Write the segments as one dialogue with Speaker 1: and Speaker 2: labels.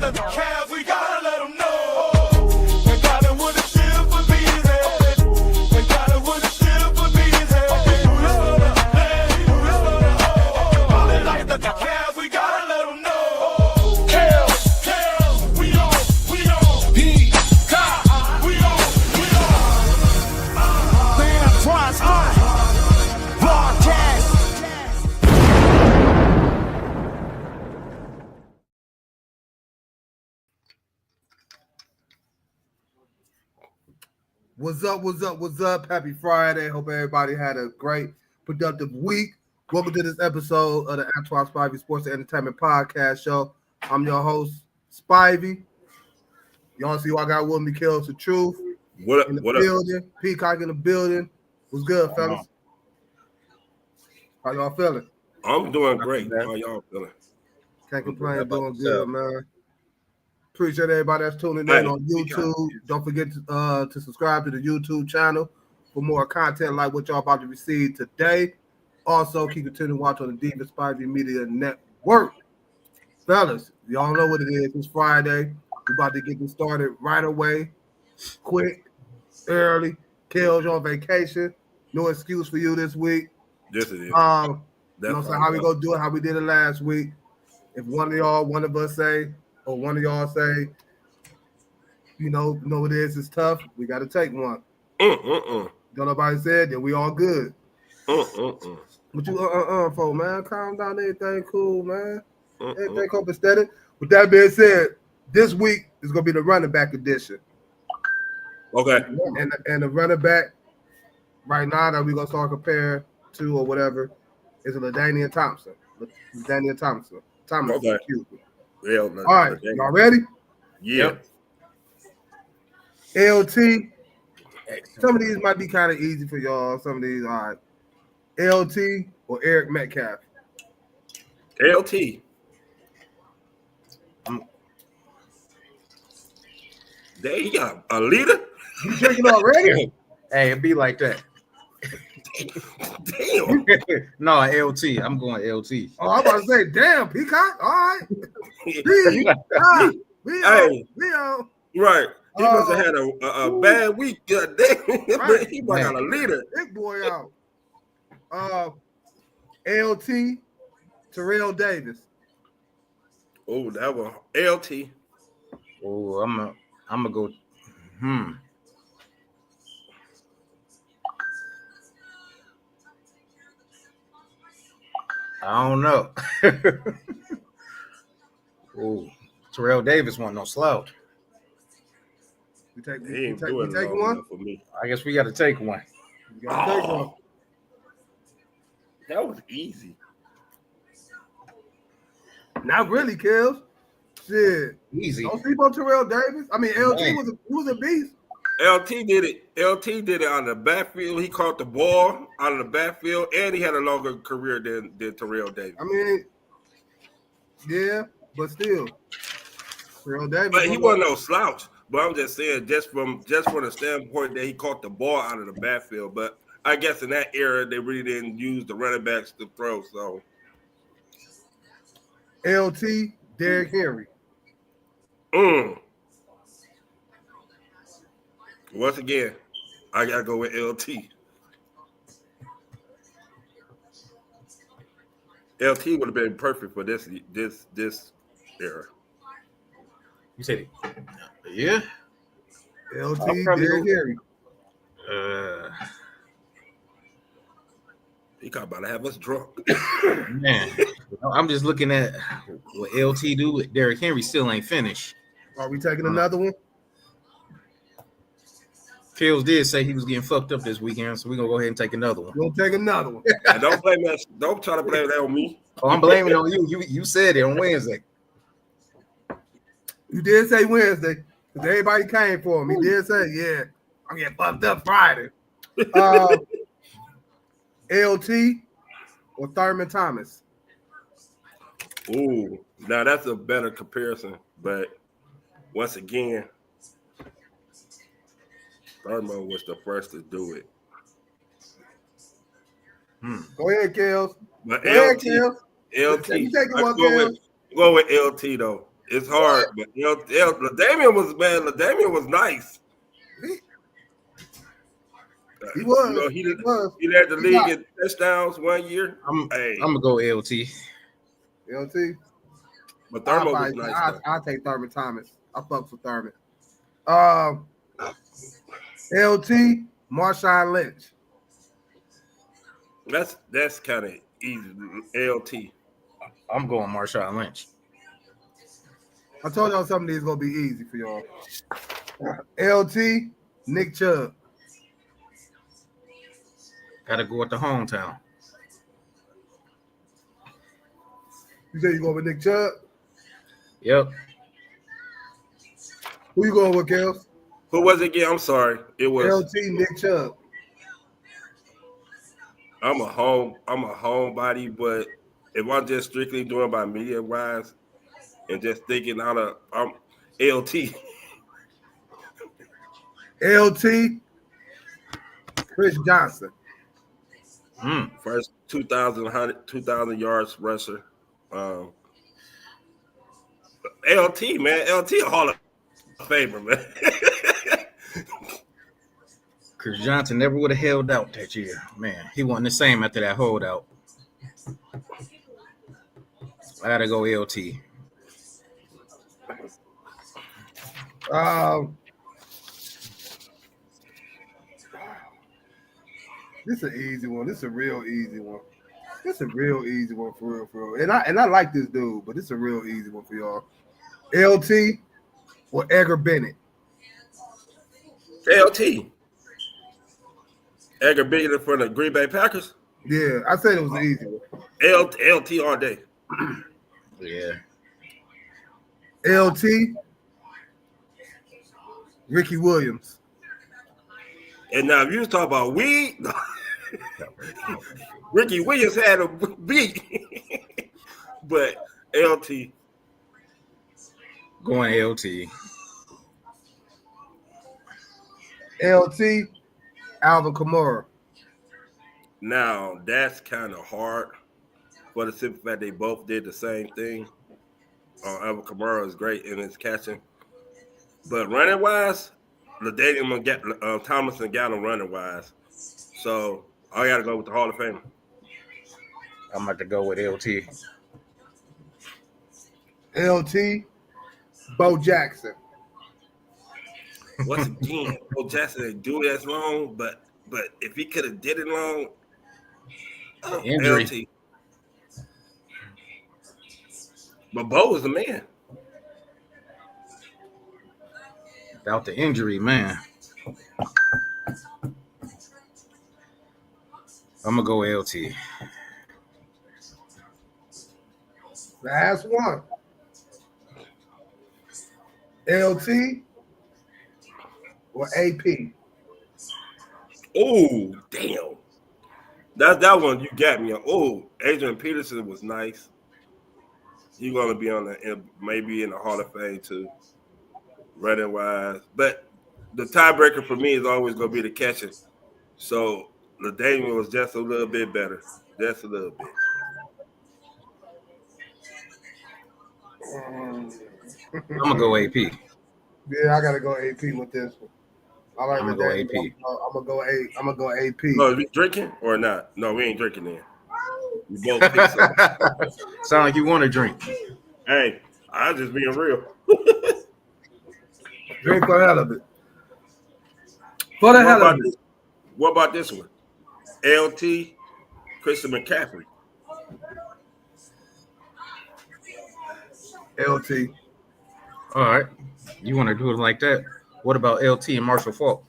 Speaker 1: like the Cavs, we gotta let them know. They gotta win the shit for me, they gotta win the shit for me, they like the Cavs, we gotta let them know. Cavs, we on, P-Cop, we on. The Antoine's broadcast.
Speaker 2: What's up? Happy Friday. Hope everybody had a great, productive week. Welcome to this episode of the Antoine Spivey Sports and Entertainment Podcast Show. I'm your host, Spivey. Y'all see who I got with me, Kills the Truth.
Speaker 3: What
Speaker 2: in the
Speaker 3: up?
Speaker 2: building. Peacock in the building. What's good, fellas? How y'all feeling?
Speaker 3: I'm doing great. How y'all feeling?
Speaker 2: Can't complain, doing good, man. Appreciate everybody that's tuning in on YouTube. Don't forget to subscribe to the YouTube channel for more content like what y'all about to receive today. Also, keep continuing to watch on the Diva Spivey Media Network. Fellas, y'all know what it is. It's Friday. We're about to get this started right away. Quick, early. Kale's on vacation. No excuse for you this week.
Speaker 3: Yes, it is.
Speaker 2: You know what I'm saying? How we gonna do it? How we did it last week. If one of us say, or one of y'all say, you know what it is, it's tough, we got to take one. Don't nobody said that we all good. What you for, man? Calm down, everything cool, man. Everything copacetic. With that being said, this week is going to be the running back edition.
Speaker 3: Okay.
Speaker 2: And the running back right now that we're going to start comparing to or whatever is LaDainian Thompson. LaDainian Thompson.
Speaker 3: Okay.
Speaker 2: Excuse me.
Speaker 3: Yeah,
Speaker 2: all right, y'all ready?
Speaker 3: Yeah.
Speaker 2: LT. Some of these might be kind of easy for y'all. Some of these, all right. LT or Eric Metcalf?
Speaker 3: LT. There you got a leader.
Speaker 2: You drinking already?
Speaker 4: Hey, it be like that.
Speaker 3: Damn.
Speaker 4: No, LT. I'm going LT.
Speaker 2: Oh, I'm about to say, damn, Peacock. All right. We on.
Speaker 3: Right. He must have had a bad week. God damn.
Speaker 2: Right.
Speaker 3: He might got a leader.
Speaker 2: Big boy out. LT, Terrell Davis.
Speaker 3: Oh, that was LT.
Speaker 4: Oh, I'm gonna go. I don't know. Oh, Terrell Davis wasn't no slouch.
Speaker 2: We take
Speaker 3: one for me.
Speaker 4: I guess we got to take one.
Speaker 2: You gotta take one.
Speaker 3: That was easy.
Speaker 2: Not really, Kills. Shit.
Speaker 4: Easy.
Speaker 2: Don't sleep on Terrell Davis. I mean, LT was a beast.
Speaker 3: LT did it. LT did it out of the backfield. He caught the ball out of the backfield, and he had a longer career than Terrell Davis.
Speaker 2: I mean, yeah, but still, Terrell Davis.
Speaker 3: But he wasn't no slouch. But I'm just saying, just from the standpoint that he caught the ball out of the backfield. But I guess in that era, they really didn't use the running backs to throw. So
Speaker 2: LT, Derrick Henry.
Speaker 3: Once again, I gotta go with LT. LT would have been perfect for this era.
Speaker 4: You said it. Yeah.
Speaker 2: LT, Derrick Henry.
Speaker 3: He about to have us drunk.
Speaker 4: Man, I'm just looking at what LT do with Derrick Henry. Still ain't finished.
Speaker 2: Are we taking another one?
Speaker 4: Fields did say he was getting fucked up this weekend, so we're gonna go ahead and take another one.
Speaker 2: We'll take another one.
Speaker 3: And don't blame that. Don't try to blame that on me.
Speaker 4: Oh, I'm blaming on you. You said it on Wednesday.
Speaker 2: You did say Wednesday, because everybody came for him. He did say, yeah, I'm getting fucked up Friday. LT or Thurman Thomas?
Speaker 3: Ooh, now that's a better comparison. But once again, Thurman was the first to do it.
Speaker 2: Go ahead, Kels.
Speaker 3: But
Speaker 2: Go ahead,
Speaker 3: LT,
Speaker 2: Kels.
Speaker 3: LT.
Speaker 2: You take it one,
Speaker 3: go with LT though. It's hard, but LaDainian was nice.
Speaker 2: He was.
Speaker 3: He
Speaker 2: He was.
Speaker 3: led the
Speaker 2: He
Speaker 3: league
Speaker 2: got
Speaker 3: in touchdowns 1 year.
Speaker 4: I'm
Speaker 3: Hey,
Speaker 4: gonna go LT.
Speaker 2: LT.
Speaker 3: but Thermo was nice though.
Speaker 2: I'll take Thurman Thomas. I fucks with Thurman. LT, Marshawn Lynch.
Speaker 3: That's kind of easy. LT.
Speaker 4: I'm going Marshawn Lynch.
Speaker 2: I told y'all some of these gonna be easy for y'all. LT, Nick Chubb.
Speaker 4: Gotta go with the hometown.
Speaker 2: You say you going with Nick Chubb?
Speaker 4: Yep.
Speaker 2: Who you going with, Kels?
Speaker 3: Who was it again? I'm sorry. It was
Speaker 2: LT, Nick Chubb.
Speaker 3: I'm a homebody, but if I'm just strictly doing by media wise and just thinking out of LT.
Speaker 2: LT, Chris Johnson.
Speaker 3: First 2,000 yards rusher. LT, man. LT a Hall of Famer, man.
Speaker 4: Chris Johnson never would have held out that year. Man, he wasn't the same after that holdout. I gotta go LT.
Speaker 2: This is an easy one. This is a real easy one. This is a real easy one for real. And I like this dude, but this is a real easy one for y'all. LT or Edgar Bennett?
Speaker 3: LT. Edgar Bennett for the Green Bay Packers.
Speaker 2: Yeah, I said it was an easy one.
Speaker 3: LT all day.
Speaker 4: Yeah.
Speaker 2: LT, Ricky Williams.
Speaker 3: And now if you was talking about weed, Ricky Williams had a beat. But LT.
Speaker 4: Going LT.
Speaker 2: LT, Alvin Kamara.
Speaker 3: Now that's kind of hard for the simple fact they both did the same thing. Alvin Kamara is great in his catching, but running wise, LaDainian Thomas and Gallup running wise. So I got to go with the Hall of Fame.
Speaker 4: I'm about to go with LT.
Speaker 2: LT, Bo Jackson.
Speaker 3: Once again, Bo Jackson didn't do it as long, but if he could have did it long,
Speaker 4: Injury.
Speaker 3: LT. But Bo was the man.
Speaker 4: Without the injury, man. I'm gonna go LT.
Speaker 2: Last one. LT or AP?
Speaker 3: Oh, damn. That's that one you got me on. Oh, Adrian Peterson was nice. He's gonna be on maybe in the Hall of Fame too, running wise. But the tiebreaker for me is always gonna be the catching. So LaDainian was just a little bit better, just a little bit.
Speaker 4: I'm gonna go AP.
Speaker 2: Yeah, I gotta go AP with this one. I like
Speaker 4: I'm gonna go AP.
Speaker 2: I'm gonna go AP.
Speaker 3: No, we drinking or not? No, we ain't drinking then. We both pick something.
Speaker 4: Sound like you want to drink.
Speaker 3: Hey, I just being real.
Speaker 2: Drink for the hell of it. For the hell of it.
Speaker 3: What about this one? LT, Christian McCaffrey.
Speaker 2: LT.
Speaker 4: All right. You want to do it like that? What about LT and Marshall Faulk?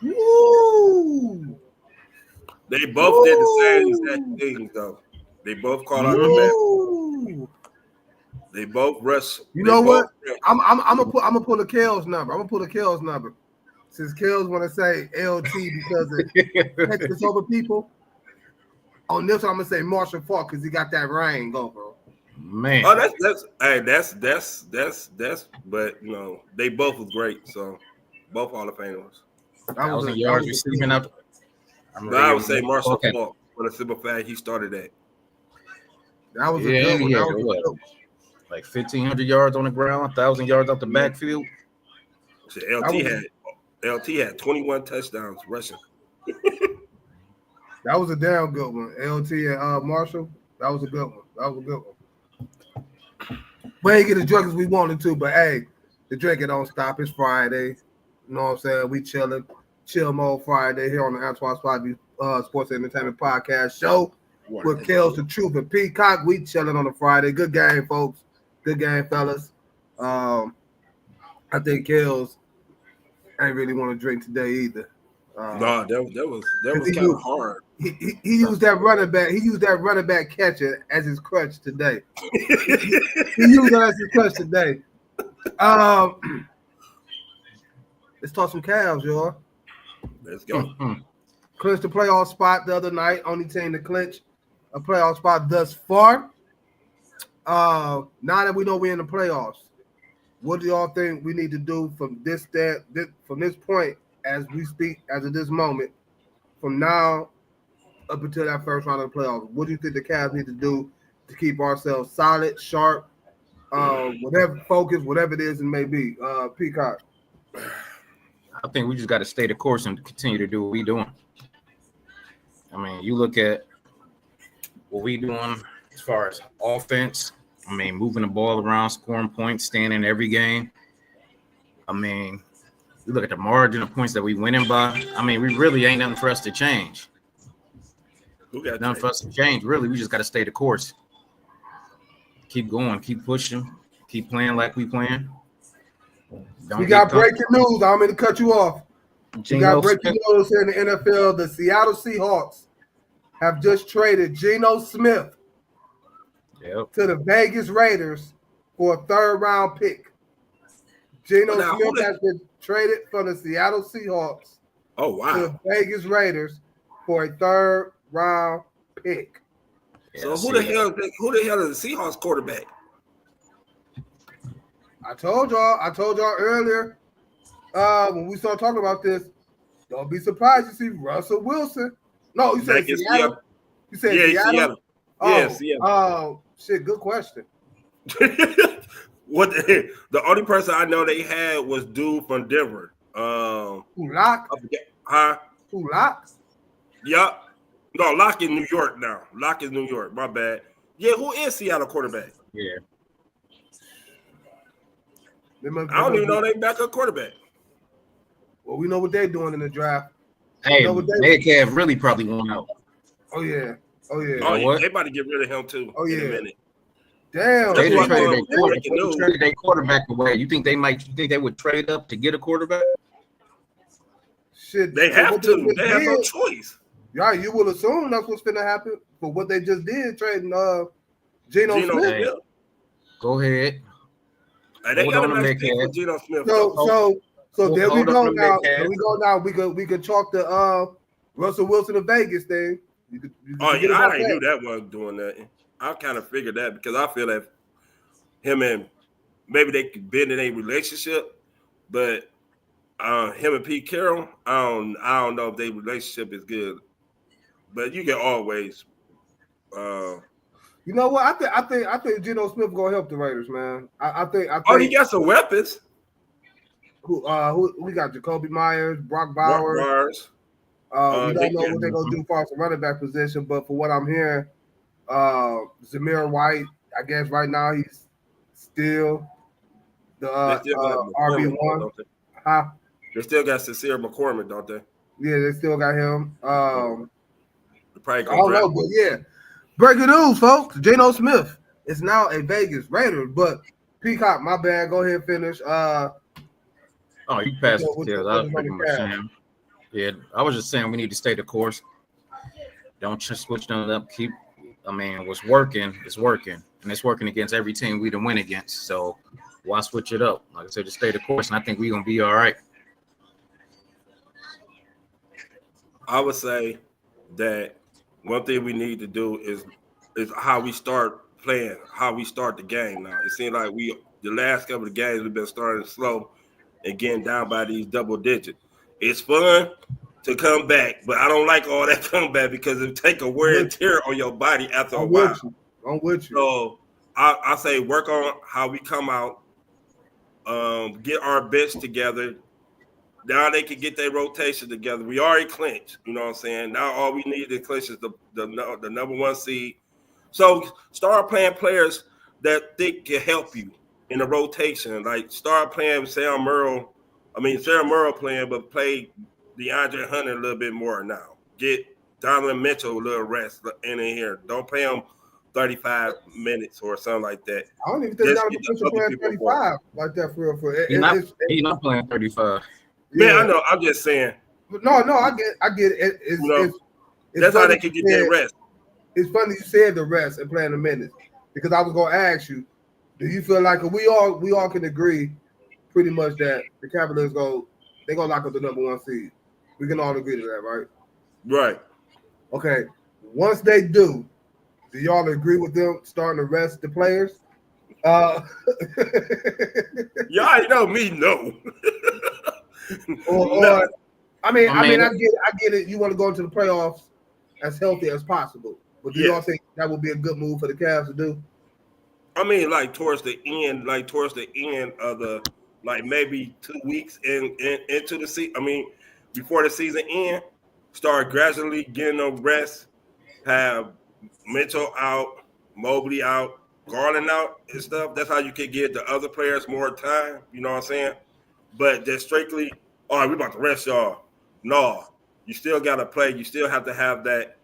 Speaker 2: Woo!
Speaker 3: They both did the same exact things, though. They both caught out the back. They both wrestled.
Speaker 2: You know what? I'm gonna pull a Kels number. I'm gonna pull a Kels number. Since Kels want to say LT because of Texas over people. On this one, I'm gonna say Marshall Faulk because he got that ring go, bro.
Speaker 4: Man.
Speaker 3: Oh, that's. But you know, they both was great. So both Hall of Famers.
Speaker 4: 1,000 yards receiving up.
Speaker 3: But I would say Marshall Faulk for the simple fact he started that.
Speaker 2: That was a good one.
Speaker 4: Yeah,
Speaker 2: That was a
Speaker 4: what?
Speaker 2: good one.
Speaker 4: Like 1,500 yards on the ground, 1,000 yards out the backfield.
Speaker 3: So
Speaker 2: That
Speaker 3: LT had 21 touchdowns rushing.
Speaker 2: That was a damn good one. LT and Marshall. That was a good one. We ain't get as drunk as we wanted to, but hey, the drinking don't stop. It's Friday. You know what I'm saying? We chilling. Chill mode Friday here on the Antoine Spivey Sports Entertainment Podcast Show with Kels, the Truth, and Peacock. We chilling on a Friday. Good game, folks. Good game, fellas. I think Kels ain't really want to drink today either.
Speaker 3: No, that was kind of hard.
Speaker 2: He used that running back. He used that running back catcher as his crutch today. He used that as his crutch today. Let's talk some Cavs, y'all.
Speaker 3: Let's go.
Speaker 2: Clinched the playoff spot the other night. Only team to clinch a playoff spot thus far. Now that we know we're in the playoffs, what do y'all think we need to do from this point as we speak, as of this moment, from now up until that first round of the playoffs? What do you think the Cavs need to do to keep ourselves solid, sharp, whatever focus, whatever it is it may be? Peacock.
Speaker 4: I think we just got to stay the course and continue to do what we're doing. I mean, you look at what we're doing as far as offense. I mean, moving the ball around, scoring points, staying in every game. I mean, you look at the margin of points that we winning by. I mean, we really ain't nothing for us to change. Nothing for us to change. Really, we just got to stay the course. Keep going, keep pushing, keep playing like we playing.
Speaker 2: We got breaking news. I'm going to cut you off. We got breaking news here in the NFL. The Seattle Seahawks have just traded Geno Smith to the Vegas Raiders for a third-round pick. Geno Smith has been traded from the Seattle Seahawks to the Vegas Raiders for a third-round pick.
Speaker 3: So who the hell is the Seahawks quarterback?
Speaker 2: I told y'all earlier when we started talking about this, don't be surprised to see Russell Wilson. No, you said Seattle. You said Seattle?
Speaker 3: Seattle.
Speaker 2: Shit, good question.
Speaker 3: What the only person I know they had was dude from Denver.
Speaker 2: Who Lock?
Speaker 3: Huh?
Speaker 2: Who Lock?
Speaker 3: Yup. No, Lock in New York now. Lock is New York. My bad. Yeah, who is Seattle quarterback?
Speaker 4: Yeah.
Speaker 3: I don't even know they backup quarterback.
Speaker 2: Well, we know what they're doing in the draft.
Speaker 4: Hey, Metcalf really probably won out.
Speaker 2: Oh yeah.
Speaker 3: They about to get rid of him too.
Speaker 2: Oh yeah.
Speaker 3: In a minute.
Speaker 2: Damn.
Speaker 4: They traded their quarterback away. You think they would trade up to get a quarterback?
Speaker 2: Shit.
Speaker 3: They have to. They have no choice.
Speaker 2: Yeah, you will assume that's what's going to happen for what they just did, trading Geno Smith.
Speaker 4: Hey, go ahead.
Speaker 3: They got a nice pick for Geno Smith.
Speaker 2: So there we go now. We could chalk the Russell Wilson to Vegas thing.
Speaker 3: I already knew that wasn't doing that. I kind of figured that because I feel that him and maybe they could bend in a relationship, but him and Pete Carroll, I don't know if their relationship is good. But you can always.
Speaker 2: You know what? I think Geno Smith gonna help the Raiders, man. I think.
Speaker 3: He got some weapons.
Speaker 2: Who we got? Jacoby Myers, Brock Bowers. We don't know what they're gonna do for us a running back position, but for what I'm hearing, Zamir White, I guess right now he's still the RB1. Huh?
Speaker 3: They still got Sincere McCormick, don't they?
Speaker 2: Yeah, they still got him.
Speaker 3: I
Speaker 2: don't know, but yeah. Breaking news, folks. Geno Smith is now a Vegas Raider, but Peacock, my bad. Go ahead and finish.
Speaker 4: You passed the tails. I was pretty much saying. Yeah, I was just saying we need to stay the course. Don't just switch nothing up. What's working is working, and it's working against every team we done win against. So why switch it up? Like I said, just stay the course, and I think we're gonna be all right.
Speaker 3: I would say that one thing we need to do is how we start playing, how we start the game now. It seems like the last couple of games we've been starting slow and getting down by these double digits. It's fun to come back, but I don't like all that comeback because it take a wear and tear on your body after a while.
Speaker 2: I'm with you.
Speaker 3: So I say work on how we come out, get our bench together. Now they can get their rotation together. We already clinched, you know what I'm saying? Now all we need to clinch is the number one seed. So start playing players that think can help you in the rotation. Like start playing Sam Merle playing, but play DeAndre Hunter a little bit more now. Get Donovan Mitchell a little rest in here. Don't play him 35 minutes or something like that.
Speaker 2: I don't even think
Speaker 3: Just
Speaker 2: Donovan
Speaker 3: get
Speaker 2: Mitchell
Speaker 3: the other
Speaker 2: playing
Speaker 3: people more.
Speaker 2: 35 like that for real. For it,
Speaker 4: He's not playing 35.
Speaker 3: Man,
Speaker 2: yeah.
Speaker 3: I know. I'm just saying.
Speaker 2: No, I get it. It's
Speaker 3: That's how they
Speaker 2: funny
Speaker 3: can
Speaker 2: you
Speaker 3: get their
Speaker 2: said-
Speaker 3: rest.
Speaker 2: It's funny you said the rest and playing the minutes because I was gonna ask you, do you feel like we all can agree pretty much that the Cavaliers they're gonna lock up the number one seed? We can all agree to that, right?
Speaker 3: Right.
Speaker 2: Okay. Once they do y'all agree with them starting to rest the players?
Speaker 3: Y'all know me, no.
Speaker 2: or I mean,
Speaker 4: I mean,
Speaker 2: I get it. You want to go into the playoffs as healthy as possible, but do y'all think that would be a good move for the Cavs to do?
Speaker 3: I mean, like towards the end of the maybe 2 weeks into the season. I mean, before the season end, start gradually getting them rest. Have Mitchell out, Mobley out, Garland out and stuff. That's how you can get the other players more time. You know what I'm saying? But just strictly, all right, we about to rest y'all. No, you still got to play. You still have to have that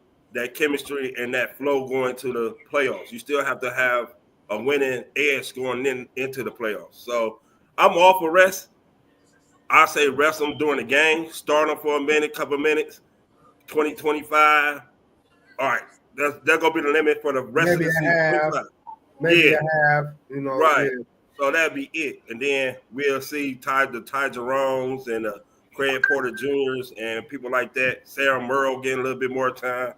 Speaker 3: chemistry and that flow going to the playoffs. You still have to have a winning edge going into the playoffs. So I'm all for rest. I say rest them during the game. Start them for a minute, couple minutes, 20, 25. All right, that's going to be the limit for the rest
Speaker 2: Maybe
Speaker 3: of the
Speaker 2: a
Speaker 3: season.
Speaker 2: half.
Speaker 3: 25.
Speaker 2: Maybe a half. You know,
Speaker 3: Right.
Speaker 2: Yeah.
Speaker 3: So that'd be it. And then we'll see Ty Jerome's and Craig Porter Jr.'s and people like that. Sarah Merle getting a little bit more time.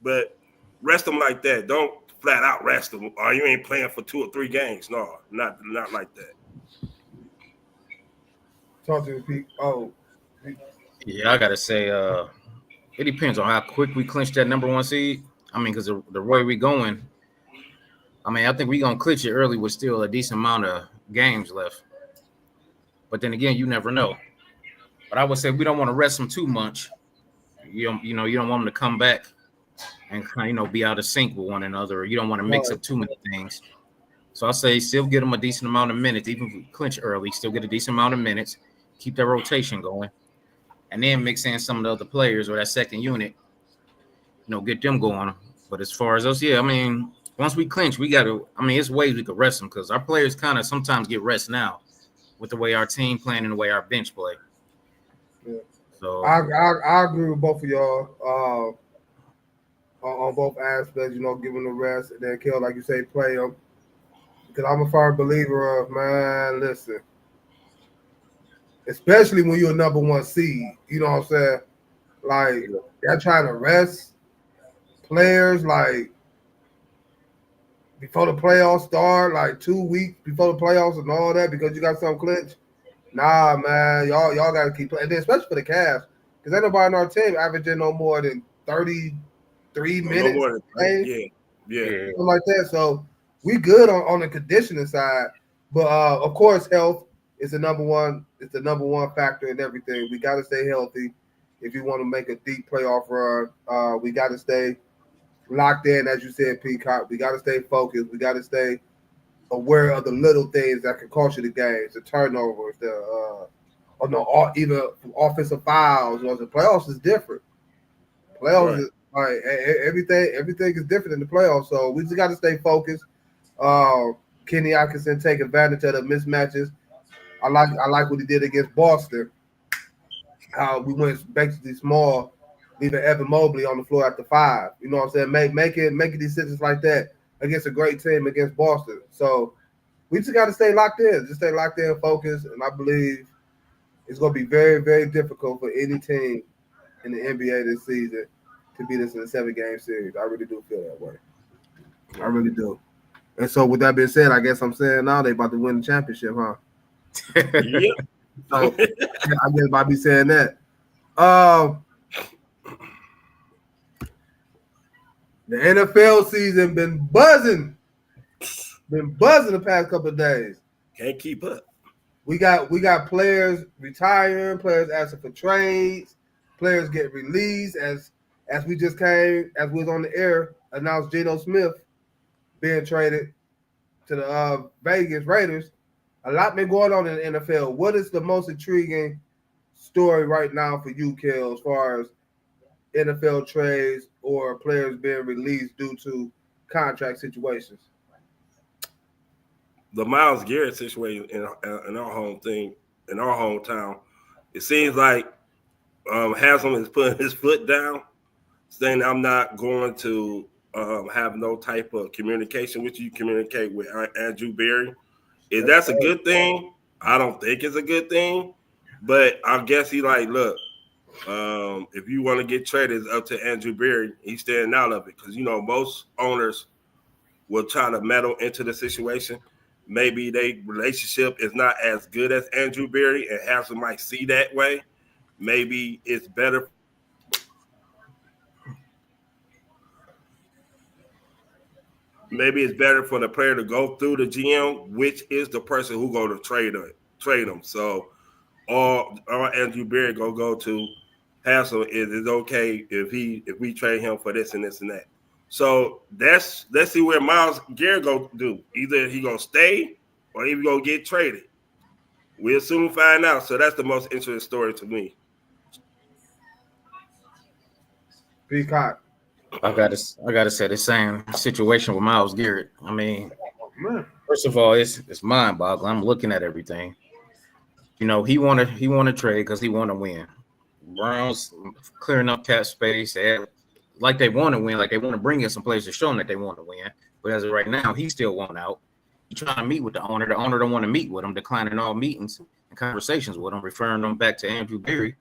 Speaker 3: But rest them like that. Don't flat out rest them. Or you ain't playing for 2 or 3 games. No, not like that.
Speaker 2: Talk to me, Pete. Oh.
Speaker 4: Yeah, I gotta say, it depends on how quick we clinch that number one seed. I mean, because the way we going, I mean, I think we're gonna clinch it early with still a decent amount of games left. But then again, you never know. But I would say we don't want to rest them too much. You don't want them to come back and be out of sync with one another. Or you don't want to mix up too many things. So I say still get them a decent amount of minutes, even if we clinch early, still get a decent amount of minutes, keep that rotation going, and then mix in some of the other players or that second unit, get them going. But as far as us, yeah, I mean, once we clinch, we got to. I mean, it's ways we could rest them because our players kind of sometimes get rest now with the way our team playing and the way our bench play.
Speaker 2: Yeah.
Speaker 4: So
Speaker 2: I agree with both of y'all on both aspects. Giving the rest and then Kel, like you say, play them. Because I'm a firm believer of, man, listen, especially when you're a number one seed, you know what I'm saying? Like, they're trying to rest players, like, before the playoffs start, like 2 weeks before the playoffs and all that, because you got some clinch. Nah, man, y'all got to keep playing. And then especially for the Cavs, because ain't nobody on our team averaging no more than 33 minutes.
Speaker 3: No more than, yeah.
Speaker 2: Something like that. So we good on the conditioning side. But, of course, health is the number one. It's the number one factor in everything. We got to stay healthy if you want to make a deep playoff run. We got to stay locked in, as you said, Peacock. We got to stay focused. We got to stay aware of the little things that can cost you the games, the turnovers, either offensive fouls. The playoffs is different. Playoffs is like everything is different in the playoffs. So we just got to stay focused. Kenny Atkinson take advantage of the mismatches. I like what he did against Boston. How we went basically small, leaving Evan Mobley on the floor at the 5. You know what I'm saying? Making decisions like that against a great team against Boston. So we just got to stay locked in. Just stay locked in, focused, and I believe it's going to be very, very difficult for any team in the NBA this season to beat us in a 7-game series. I really do feel that way. I really do. And so with that being said, I guess I'm saying now they about to win the championship, huh?
Speaker 3: Yeah.
Speaker 2: So I guess I be saying that. The NFL season been buzzing the past couple of days.
Speaker 3: Can't keep up.
Speaker 2: We got players retiring, players asking for trades, players get released as we was on the air, announced Geno Smith being traded to the Vegas Raiders. A lot been going on in the NFL. What is the most intriguing story right now for you, Kel, as far as NFL trades or players being released due to contract situations?
Speaker 3: The Myles Garrett situation in our hometown, it seems like Haslam is putting his foot down, saying I'm not going to have no type of communication with you. Communicate with Andrew Berry. Is that's a good thing? I don't think it's a good thing, but I guess he like, look, if you want to get traded, it's up to Andrew Berry. He's staying out of it because most owners will try to meddle into the situation. Maybe their relationship is not as good as Andrew Berry, and Haslam might see that way. Maybe it's better. Maybe it's better for the player to go through the GM, which is the person who go to trade them. So, or Andrew Berry go to Haslam. Is okay if we trade him for this and this and that. So let's see where Myles Garrett go do. Either he gonna stay or he gonna get traded. We'll soon find out. So that's the most interesting story to me.
Speaker 2: Peacock.
Speaker 4: I gotta say the same situation with Myles Garrett. I mean, first of all, it's mind-boggling. I'm looking at everything. He want to trade because he want to win. Browns clearing up cap space. Like they want to win, like they want to bring in some players to show them that they want to win. But as of right now, he still want out. He's trying to meet with the owner. The owner don't want to meet with him, declining all meetings and conversations with him, referring them back to Andrew Berry.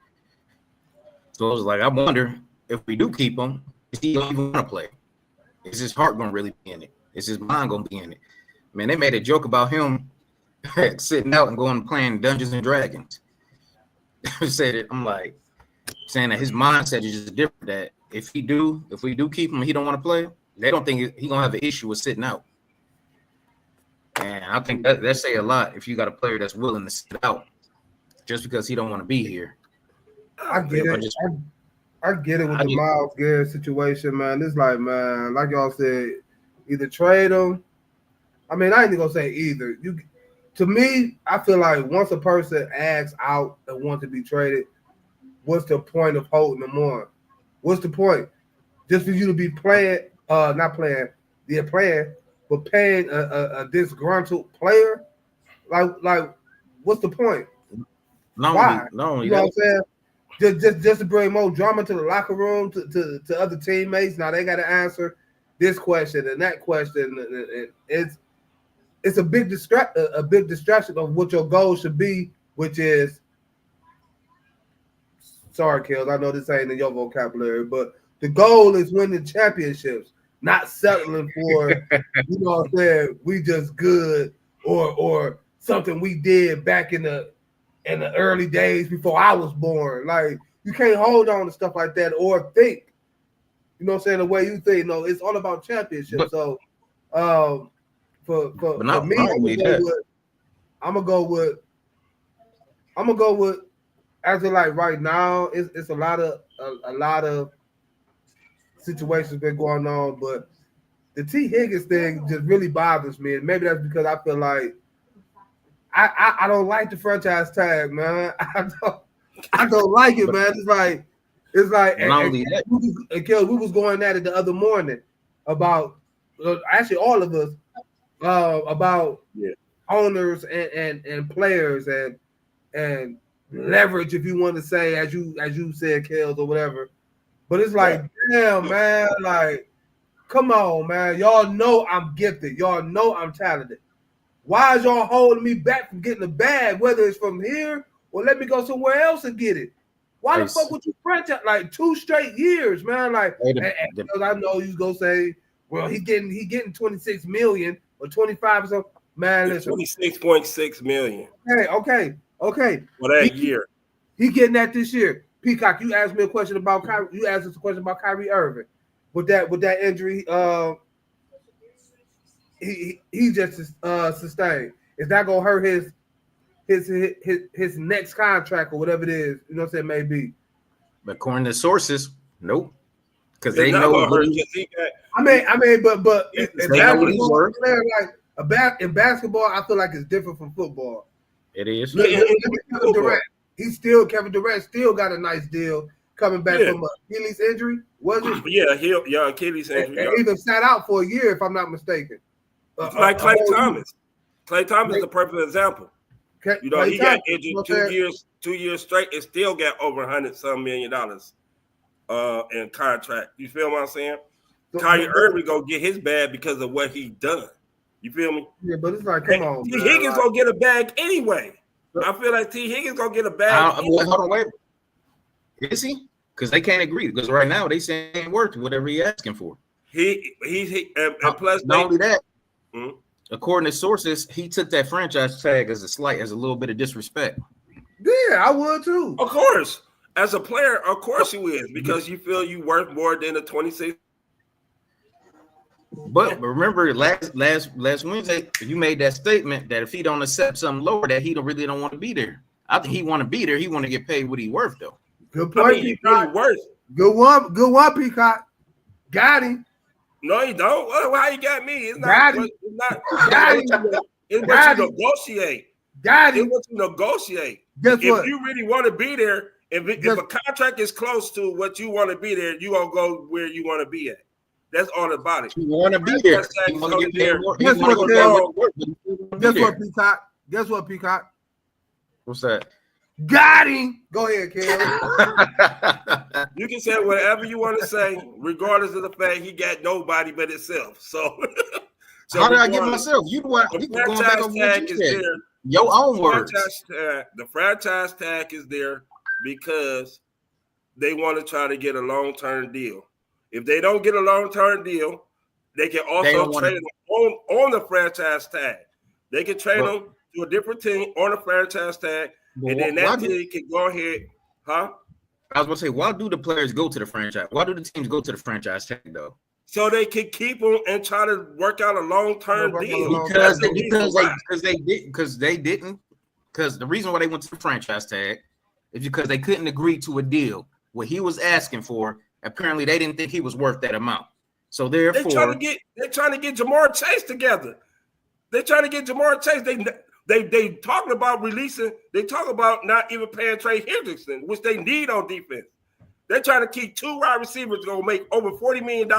Speaker 4: So I was like, I wonder if we do keep him, is he don't even want to play? Is his heart going to really be in it? Is his mind going to be in it? Man, they made a joke about him sitting out and going and playing Dungeons and Dragons. Said it. I'm like saying that his mindset is just different. That if we do keep him, he don't want to play. They don't think he gonna have an issue with sitting out. And I think that say a lot if you got a player that's willing to sit out just because he don't want to be here.
Speaker 2: I get it. I get it with the Myles Garrett situation, man. It's like, man, like y'all said, either trade him. I mean, I ain't even gonna say either. To me, I feel like once a person asks out and wants to be traded, what's the point of holding them on? What's the point? Just for you to be playing, playing, but paying a disgruntled player? Like, what's the point? Why?
Speaker 4: No,
Speaker 2: you know what I'm saying? Just to bring more drama to the locker room, to other teammates. Now they got to answer this question and that question. It's a big distraction of what your goal should be, which is. Sorry, Kels, I know this ain't in your vocabulary, but the goal is winning championships, not settling for, you know what I'm saying, we just good or something we did back in the early days before I was born. Like, you can't hold on to stuff like that or think, you know what I'm saying, the way you think. No, it's all about championships. So for me, I'm gonna go with as of like right now, it's a lot of situations been going on, but the T. Higgins thing just really bothers me, and maybe that's because I feel like I don't like the franchise tag, man. I don't like it, man. It's like and Kel, we was going at it the other morning about actually all of us about owners and players and leverage, if you want to say, as you said, Kels, or whatever. But it's like, damn, man, like, come on, man. Y'all know I'm gifted. Y'all know I'm talented. Why is y'all holding me back from getting a bag, whether it's from here or let me go somewhere else and get it? Why the fuck would you franchise like 2 straight years, man? Like, because I know you gonna say, well, he getting 26 million or 25 or something. Man, listen,
Speaker 3: 26.6 million.
Speaker 2: Okay.
Speaker 3: For that year.
Speaker 2: He getting that this year. Peacock, you asked me a question about Kyrie. You asked us a question about Kyrie Irving. with that injury, he just sustained. Is that gonna hurt his next contract or whatever it is? You know what I'm saying? Maybe.
Speaker 4: But according to sources, nope. Because
Speaker 3: It's
Speaker 4: they
Speaker 3: not
Speaker 4: know
Speaker 3: gonna
Speaker 4: what
Speaker 3: hurt
Speaker 4: he,
Speaker 3: 'cause he got.
Speaker 2: but in
Speaker 4: They know what he's
Speaker 2: basketball,
Speaker 4: worth.
Speaker 2: in basketball, I feel like it's different from football.
Speaker 4: it is.
Speaker 2: Look,
Speaker 3: Yeah,
Speaker 2: look
Speaker 3: it's
Speaker 2: at Kevin
Speaker 3: football.
Speaker 2: Durant. Kevin Durant still got a nice deal coming back
Speaker 3: Yeah.
Speaker 2: from an Achilles injury. Was it?
Speaker 3: Yeah, Achilles
Speaker 2: And
Speaker 3: injury. Yeah.
Speaker 2: even sat out for a year, if I'm not mistaken.
Speaker 3: Like Klay
Speaker 2: whole year.
Speaker 3: Thomas. Klay Thomas is a perfect example. You know,
Speaker 2: Klay
Speaker 3: he got
Speaker 2: Thompson,
Speaker 3: injured
Speaker 2: you know what I'm saying?
Speaker 3: 2 years straight, and still got over $100-some million in contract. You feel what I'm saying? Kyrie Irving gonna get his bag because of what he done. You feel me?
Speaker 2: Yeah, but it's like, come on,
Speaker 3: T.
Speaker 2: man.
Speaker 3: Higgins gonna get a bag anyway. I feel like T. Higgins gonna get a bag.
Speaker 4: Hold on, wait. Is he? Because they can't agree. Because right now they saying it ain't worth whatever he asking for.
Speaker 3: And plus
Speaker 4: not only that,
Speaker 3: Mhm.
Speaker 4: according to sources, he took that franchise tag as a little bit of disrespect.
Speaker 2: Yeah, I would too.
Speaker 3: Of course, as a player, of course you is, because you feel you worth more than a 26.
Speaker 4: But remember, last Wednesday, you made that statement that if he don't accept something lower, that he really don't want to be there. I think he want to be there. He want to get paid what he worth, though.
Speaker 2: Good point,
Speaker 3: I mean, he really
Speaker 2: Peacock.
Speaker 3: worth.
Speaker 2: Good one, Peacock. Got him.
Speaker 3: No, he don't. Well, how you got me? It's
Speaker 2: Got
Speaker 3: not.
Speaker 2: him.
Speaker 3: It's not.
Speaker 2: Got him.
Speaker 3: It's
Speaker 2: Got
Speaker 3: what you
Speaker 2: him.
Speaker 3: negotiate.
Speaker 2: Got
Speaker 3: It's
Speaker 2: him.
Speaker 3: what you negotiate.
Speaker 2: Guess
Speaker 3: If
Speaker 2: what?
Speaker 3: you really want to be there, if a contract is close to what you want to be there, you gonna go where you want to be at. That's all about it.
Speaker 4: He want to be there. He want to get paid more. He want to get paid what he worth, but he still wanna be
Speaker 2: Guess
Speaker 4: there.
Speaker 2: what, Peacock? Guess what, Peacock?
Speaker 4: What's that?
Speaker 2: Got him. Go ahead, Kel.
Speaker 3: You can say whatever you want to say, regardless of the fact he got nobody but himself. So,
Speaker 4: How did I get
Speaker 3: regardless,
Speaker 4: myself? You going back on what you said. Your own words.
Speaker 3: The franchise tag is there because they want to try to get a long-term deal. If they don't get a long-term deal, they can also trade them on the franchise tag. They can trade them to a different team on the franchise tag, and then that team can go ahead, huh?
Speaker 4: I was going to say, why do the players go to the franchise? Why do the teams go to the franchise tag, though?
Speaker 3: So they can keep them and try to work out a long-term deal.
Speaker 4: Because they didn't. Because the reason why they went to the franchise tag is because they couldn't agree to a deal. What he was asking for, apparently they didn't think he was worth that amount. So therefore,
Speaker 3: they're trying to get Jamar Chase together. They're trying to get Jamar Chase. They talking about releasing. They talk about not even paying Trey Hendrickson, which they need on defense. They're trying to keep 2 wide receivers gonna make over $40 million.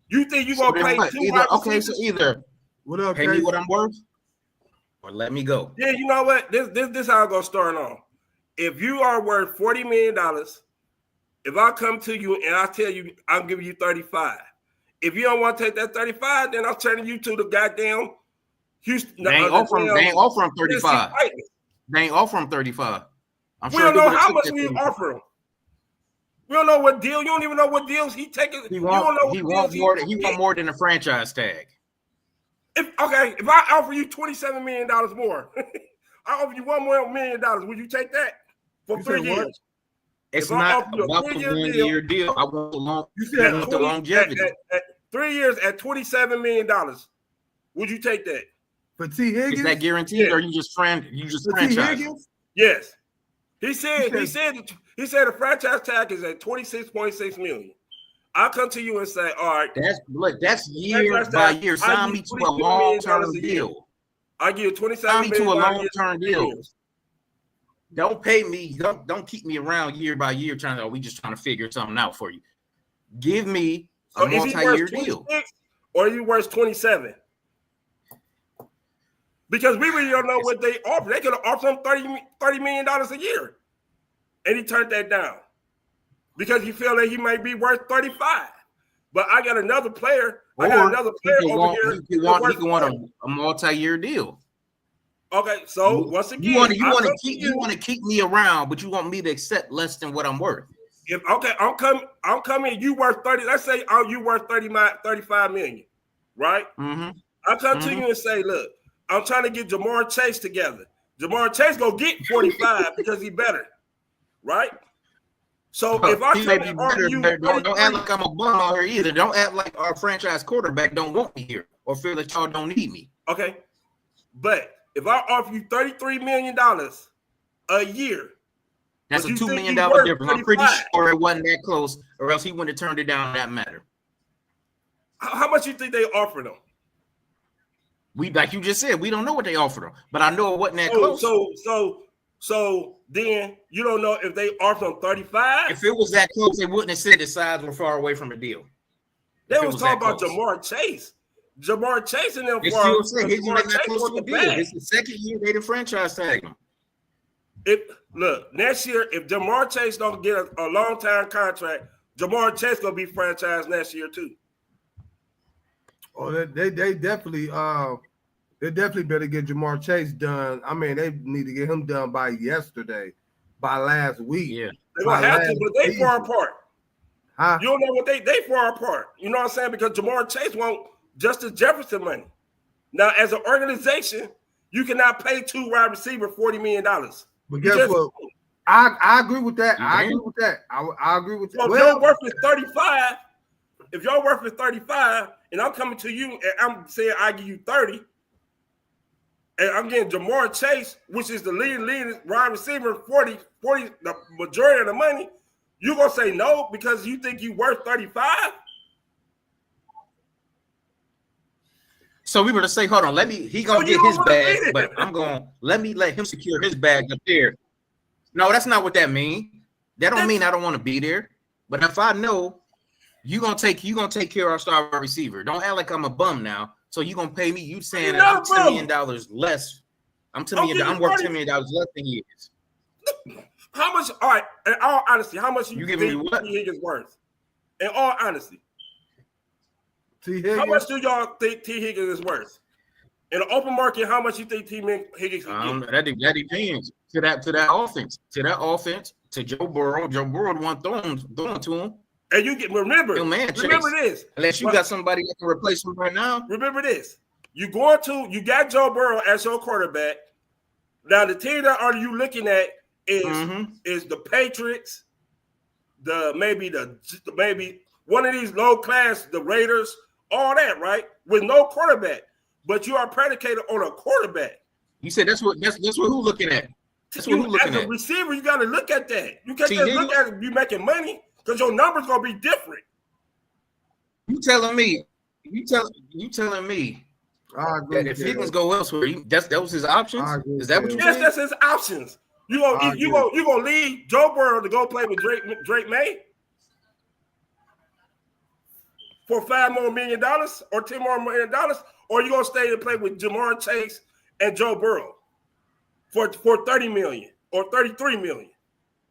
Speaker 3: You think you're gonna pay 2 wide receivers?
Speaker 4: Okay, so either pay me what I'm worth, or let me go.
Speaker 3: Yeah, you know what? This how I'm gonna start on. If you are worth $40 million, if I come to you and I tell you I'm giving you 35, if you don't want to take that 35, then I'm turning you to the goddamn Houston.
Speaker 4: They ain't offer him 35. They ain't offer him 35.
Speaker 3: We don't know how much we offer him. We don't know what deal. You don't even know what deals he taking.
Speaker 4: He want more than a franchise tag.
Speaker 3: If I offer you $27 million more, I offer you $1 million. Would you take that for 3 years?
Speaker 4: It's not about the 1 year deal. I want the longevity.
Speaker 3: At 3 years at $27 million, would you take that?
Speaker 2: For T. Higgins?
Speaker 4: Is that guaranteed, or you just franchise?
Speaker 3: Yes. He said the franchise tag is at $26.6 million. I'll come to you and say, all right.
Speaker 4: That's year by year. Sign me to a long-term deal.
Speaker 3: I give you $27
Speaker 4: Sign me
Speaker 3: million
Speaker 4: to a long-term deal. Don't pay me. Don't keep me around year by year we just trying to figure something out for you. Give me a multi-year deal.
Speaker 3: Or are you worth 27? Because we really don't know what they offer. They could have offered him $30 million a year. And he turned that down. Because he felt that he might be worth 35. But I got another player. Over here.
Speaker 4: He can want a multi-year deal.
Speaker 3: Okay, so once again,
Speaker 4: you want to keep me around, but you want me to accept less than what I'm worth.
Speaker 3: I'm coming. You worth 30. Let's say you worth 35 million, right?
Speaker 4: Mm-hmm.
Speaker 3: I come to you and say, look, I'm trying to get Jamar Chase together. Jamar Chase gonna get 45 because he better, right? So if I
Speaker 4: he
Speaker 3: come
Speaker 4: may be
Speaker 3: and offer
Speaker 4: better,
Speaker 3: you
Speaker 4: but don't
Speaker 3: 33,
Speaker 4: act like I'm a bum out here either. Don't act like our franchise quarterback don't want me here or feel that y'all don't need me.
Speaker 3: okay, but if I offer you $33 million a year,
Speaker 4: That's
Speaker 3: but
Speaker 4: a
Speaker 3: you
Speaker 4: $2
Speaker 3: think
Speaker 4: million
Speaker 3: he's worth
Speaker 4: difference. I'm pretty
Speaker 3: 35,
Speaker 4: sure it wasn't that close, or else he wouldn't have turned it down in that matter.
Speaker 3: how much you think they offered him?
Speaker 4: We, like you just said, we don't know what they offered him, but I know it wasn't that close.
Speaker 3: So then you don't know if they offered him 35.
Speaker 4: If it was that close, they wouldn't have said the sides were far away from the deal.
Speaker 3: They was talking about Jamar Chase. Jamar Chase and them
Speaker 4: They
Speaker 3: for
Speaker 4: still say he's
Speaker 3: Jamar
Speaker 4: not
Speaker 3: Chase
Speaker 4: close
Speaker 3: was
Speaker 4: to
Speaker 3: the
Speaker 4: a deal.
Speaker 3: bag.
Speaker 4: It's the second year they the franchise tag him.
Speaker 3: Look, next year, if Jamar Chase don't get a long-time contract, Jamar Chase gonna be franchised next year too.
Speaker 2: Oh, they definitely better get Jamar Chase done. I mean, they need to get him done by yesterday, by last week.
Speaker 4: Yeah,
Speaker 3: they're gonna have to, but they far apart.
Speaker 2: Huh?
Speaker 3: You don't know what they far apart. You know what I'm saying? Because Jamar Chase want Justice Jefferson money. Now, as an organization, you cannot pay two wide receiver $40 million.
Speaker 2: But guess what? I agree with that. I agree with that. I agree with that.
Speaker 3: So if your worth is 35, if your worth is 35, and I'm coming to you and I'm saying I give you 30, and I'm getting Jamar Chase, which is the leading wide receiver, 40, the majority of the money, you gonna say no because you think you worth 35?
Speaker 4: So we were to say, hold on, he gonna get his bag, but let him secure his bag up there. No, that's not what that means. That don't mean I don't want to be there. But if I know you gonna take care of our star receiver, don't act like I'm a bum now. So you gonna pay me? You saying that I'm $10 million less? I'm worth $10 million less than he is.
Speaker 3: How much? All right. In all honesty, how much you
Speaker 4: giving me what?
Speaker 3: T. Higgins worth? In all honesty,
Speaker 2: T. Higgins.
Speaker 3: How much do y'all think T. Higgins is worth? In the open market, how much you think T. Higgins can get?
Speaker 4: That depends to that offense, to Joe Burrow. Joe Burrow the one throwing to him.
Speaker 3: And you remember this.
Speaker 4: Unless you got somebody that can replace him right now.
Speaker 3: Remember this. You got Joe Burrow as your quarterback. Now the team that are you looking at is the Patriots, maybe one of these low class, the Raiders, all that, right? With no quarterback. But you are predicated on a quarterback.
Speaker 4: You said that's what who looking at. That's what who looking at.
Speaker 3: As a receiver, you got to look at that. You can't just look at it, you making money, because your numbers gonna be different.
Speaker 4: You telling me that if Higgins go elsewhere, that was his options? Is that what you said?
Speaker 3: Yes, that's his options. You gonna leave Joe Burrow to go play with Drake May for $5 million or $10 million, or you gonna stay and play with Jamar Chase and Joe Burrow for $30 million or $33 million?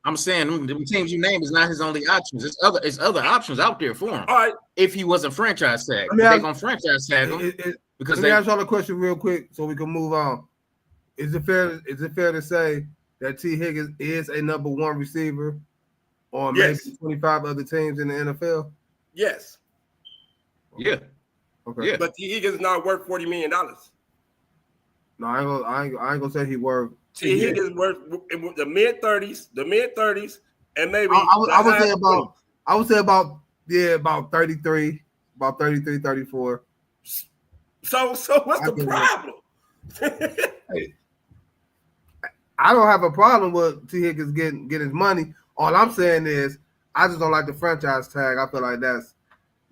Speaker 4: I'm saying the teams you name is not his only options. It's other options out there for him.
Speaker 3: All right.
Speaker 4: If he wasn't franchise tag, they're gonna franchise tag him.
Speaker 2: Let me ask y'all a question real quick so we can move on. Is it fair to say that T. Higgins is a number one receiver on maybe 25 other teams in the NFL?
Speaker 3: Yes.
Speaker 4: Yeah.
Speaker 2: Okay.
Speaker 4: Yeah.
Speaker 3: But T. Higgins is not worth $40 million.
Speaker 2: No, I ain't gonna say he worth.
Speaker 3: T. Higgins worth the mid 30s, and maybe
Speaker 2: I would say about 33, 34.
Speaker 3: So what's the problem?
Speaker 2: I don't have a problem with T. Higgins getting his money. All I'm saying is I just don't like the franchise tag. I feel like that's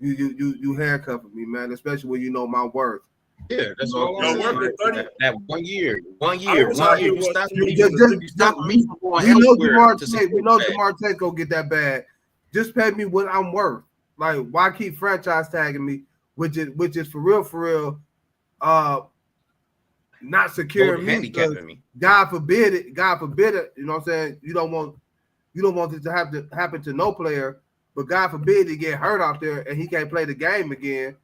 Speaker 2: you handcuffing me, man, especially when you know my worth.
Speaker 4: Yeah, that's all I'm saying. That 1 year. You stop me from going elsewhere.
Speaker 2: We know Jamar Chase gonna get that bag. Just pay me what I'm worth. Like, why keep franchise tagging me? Which is for real. Not securing me. God forbid it. You know what I'm saying? You don't want this to have to happen to no player. But God forbid he get hurt out there and he can't play the game again.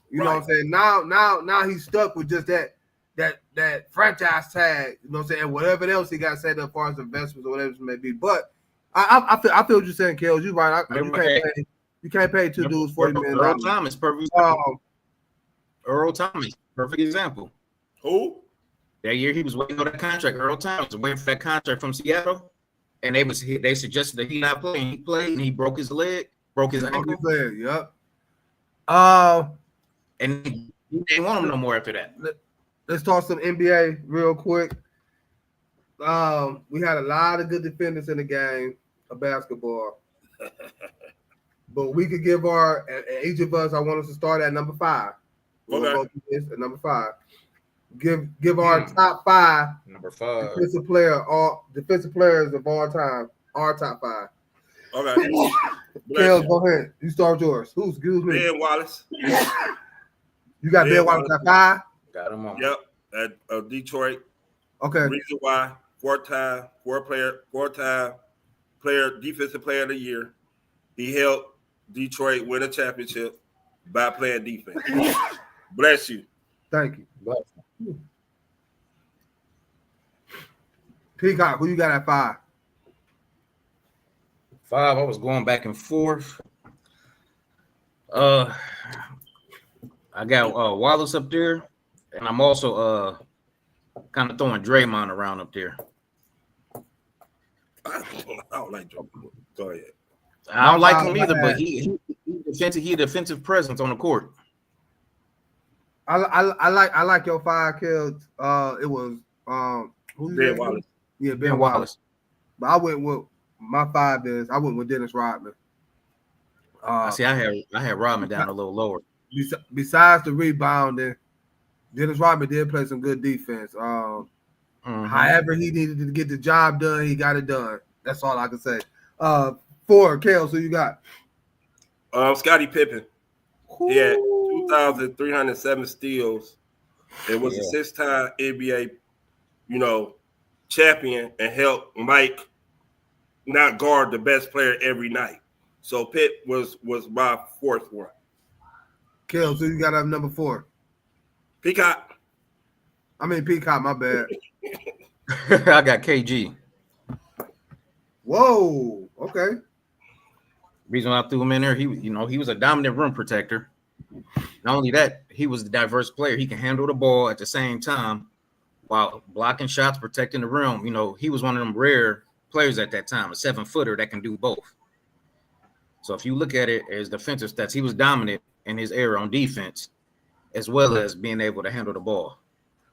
Speaker 2: You know what I'm saying? Now he's stuck with just that franchise tag. You know what I'm saying? And whatever else he got set up as far as investments or whatever it may be. But I feel what you're saying, Kels. You're right. You can't pay two dudes $40 million.
Speaker 4: Earl Thomas, perfect. Earl Thomas, perfect example.
Speaker 3: Who?
Speaker 4: That year he was waiting on that contract. Earl Thomas was waiting for that contract from Seattle. and they suggested that he not playing. He played and he broke his ankle.
Speaker 2: Yep.
Speaker 4: And he didn't want him no more after that.
Speaker 2: Let's talk some NBA real quick. We had a lot of good defenders in the game of basketball. But we could give each of us, I want us to start at number 5. We'll go through this at number 5. Give our top 5
Speaker 4: number 5
Speaker 2: defensive players of all time. Our top 5.
Speaker 3: Okay.
Speaker 2: Kale, go ahead. You start with yours. Excuse me.
Speaker 3: Ben Wallace.
Speaker 2: You got Ben Wallace at 5?
Speaker 4: Got him on.
Speaker 3: Yep. At Detroit.
Speaker 2: Okay.
Speaker 3: Reason why, 4-time player, defensive player of the year. He helped Detroit win a championship by playing defense. Bless you.
Speaker 2: Thank you. Bless you. Peacock, who you got at 5?
Speaker 4: 5, I was going back and forth. I got Wallace up there, and I'm also kind of throwing Draymond around up there.
Speaker 3: I don't like Draymond. Go ahead.
Speaker 4: I don't like him either, but he a defensive presence on the court.
Speaker 2: I like your 5 kills. It was
Speaker 3: Ben Wallace.
Speaker 2: Yeah, Ben Wallace. But I went with my 5 is I went with Dennis Rodman.
Speaker 4: I had Rodman down a little lower.
Speaker 2: Besides the rebounding, Dennis Rodman did play some good defense. However, he needed to get the job done, he got it done. That's all I can say. 4, Kale, who you got?
Speaker 3: Scottie Pippen. He had 2,307 steals. It was a 6-time NBA, champion, and helped Mike not guard the best player every night. So Pitt was my 4th one.
Speaker 2: Kale, who you got at number 4?
Speaker 3: Peacock,
Speaker 2: my bad.
Speaker 4: I got KG.
Speaker 2: Whoa, okay.
Speaker 4: Reason why I threw him in there, he was a dominant rim protector. Not only that, he was a diverse player. He can handle the ball at the same time while blocking shots, protecting the rim. He was one of them rare players at that time, a 7-footer that can do both. So if you look at it as defensive stats, he was dominant in his era on defense, as well as being able to handle the ball.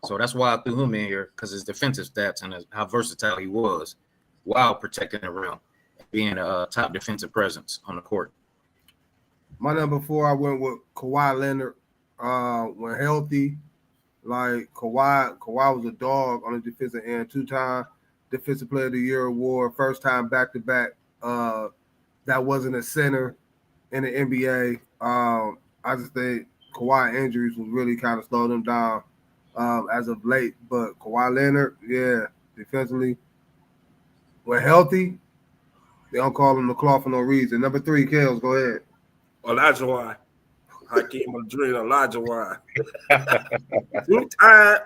Speaker 4: So that's why I threw him in here, because his defensive stats and how versatile he was while protecting the rim, being a top defensive presence on the court.
Speaker 2: My number 4, I went with Kawhi Leonard. When healthy, like Kawhi was a dog on the defensive end. 2-time Defensive Player of the Year award, first time back-to-back. That wasn't a center in the NBA. I just think Kawhi injuries was really kind of slowed him down as of late. But Kawhi Leonard, defensively, when healthy, they don't call him the claw for no reason. Number 3, Kales, go ahead.
Speaker 3: Olajuwon. Hakeem Olajuwon. 2-time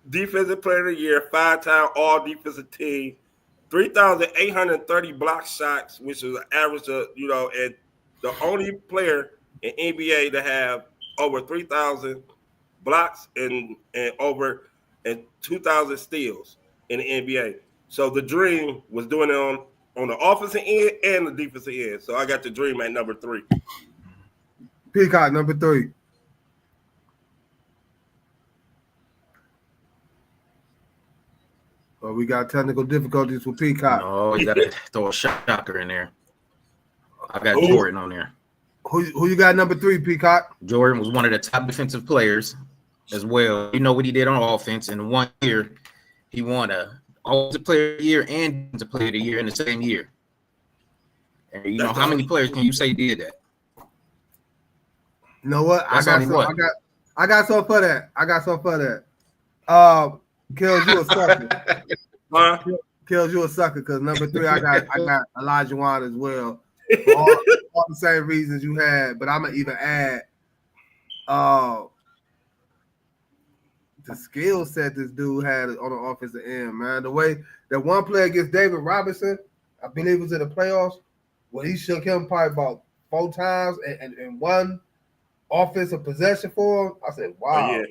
Speaker 3: Defensive Player of the Year, 5-time All-Defensive Team, 3,830 block shots, which is an average of, and the only player in NBA to have over 3,000 blocks and 2,000 steals in the NBA. So the dream was doing it on the offensive end and the defensive end. So I got the dream at number 3.
Speaker 2: Peacock, number 3. Well, we got technical difficulties with Peacock.
Speaker 4: Oh, you got to throw a shocker in there. I got Jordan on there.
Speaker 2: Who you got number 3, Peacock?
Speaker 4: Jordan was one of the top defensive players as well. You know what he did on offense. In 1 year, he won a Offensive Player of the Year and Defensive Player of the Year in the same year. And how many players can you say did that?
Speaker 2: You know what? I got something for that. Kills, you a sucker. Kills, you a sucker, because number 3, I got Olajuwon as well. For all the same reasons you had, but I'm gonna even add the skill set this dude had on the offensive end, man. The way that one player against David Robinson, I believe it was in the playoffs, where he shook him probably about 4 times and one offensive possession for him. I said, wow.
Speaker 3: Oh, yeah.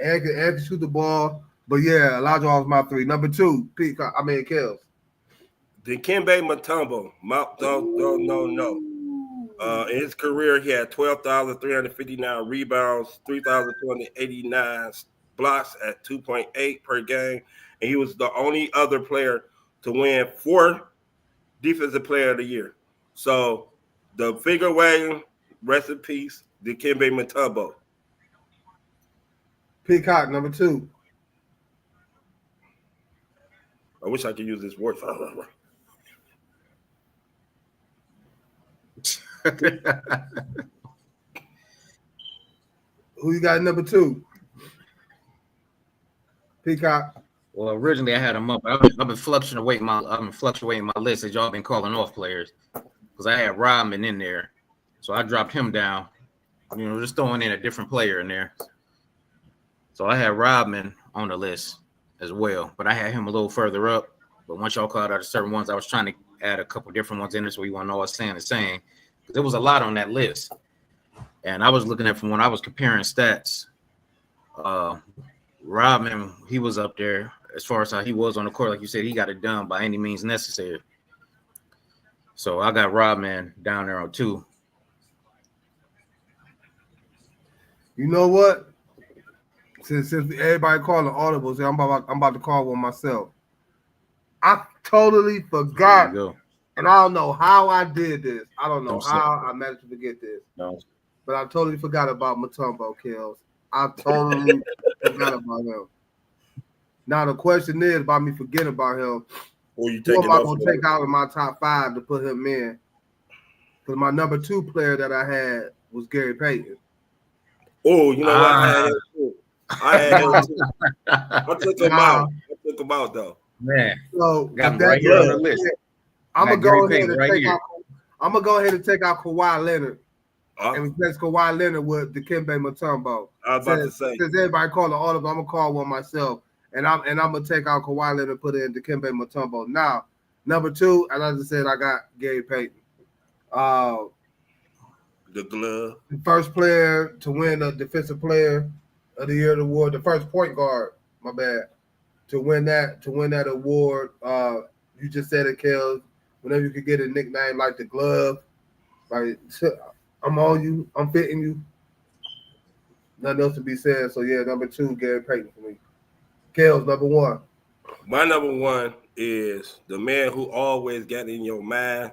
Speaker 2: And can shoot the ball. But yeah, Elijah was my 3. Number 2, Kills.
Speaker 3: Dikembe Mutombo. No. In his career, he had 12,359 rebounds, 3,289 blocks at 2.8 per game, and he was the only other player to win 4 Defensive Player of the Year. So the figure wagon, rest in peace, Dikembe Mutombo.
Speaker 2: Peacock, number 2.
Speaker 3: I wish I could use this word.
Speaker 2: Who you got number 2? Peacock.
Speaker 4: Well, originally I had him up. I've been fluctuating my list as y'all been calling off players because I had Rodman in there, so I dropped him down. You know, just throwing in a different player in there. So I had Rodman on the list as well, but I had him a little further up. But once y'all called out certain ones, I was trying to add a couple different ones in there so we want to know what's saying the same. Because there was a lot on that list. And I was looking at from when I was comparing stats. Rodman, he was up there as far as how he was on the court. Like you said, he got it done by any means necessary. So I got Rodman down there on 2.
Speaker 2: You know what? Since everybody calling audibles, I'm about to call one myself. I totally forgot, and I don't know how I did this. I don't know how I managed to forget this.
Speaker 4: No.
Speaker 2: But I totally forgot about Mutombo, Kills. I totally forgot about him. Now the question is about me forgetting about him. Who am I going to take out of my top 5 to put him in? Because my number 2 player that I had was Gary Payton.
Speaker 3: Oh, you know what? I had him too. I took him out. Though.
Speaker 4: Man,
Speaker 2: so
Speaker 4: got him right here on the list.
Speaker 2: I'm gonna go ahead and take out Kawhi Leonard and replace Kawhi Leonard with Dikembe Mutombo.
Speaker 3: I was about to say,
Speaker 2: since everybody called the audible, I'm gonna call one myself, and I'm gonna take out Kawhi Leonard and put in Dikembe Mutombo. Now, number 2, as I just said, I got Gary Payton.
Speaker 3: The glove.
Speaker 2: The first player to win a Defensive Player of the Year award, the first point guard, my bad, to win that award. You just said it, Kel. Whenever you could get a nickname like the glove, like I'm on you, I'm fitting you. Nothing else to be said. So yeah, number 2, Gary Payton for me. Kel's number 1.
Speaker 3: My number 1 is the man who always got in your mind,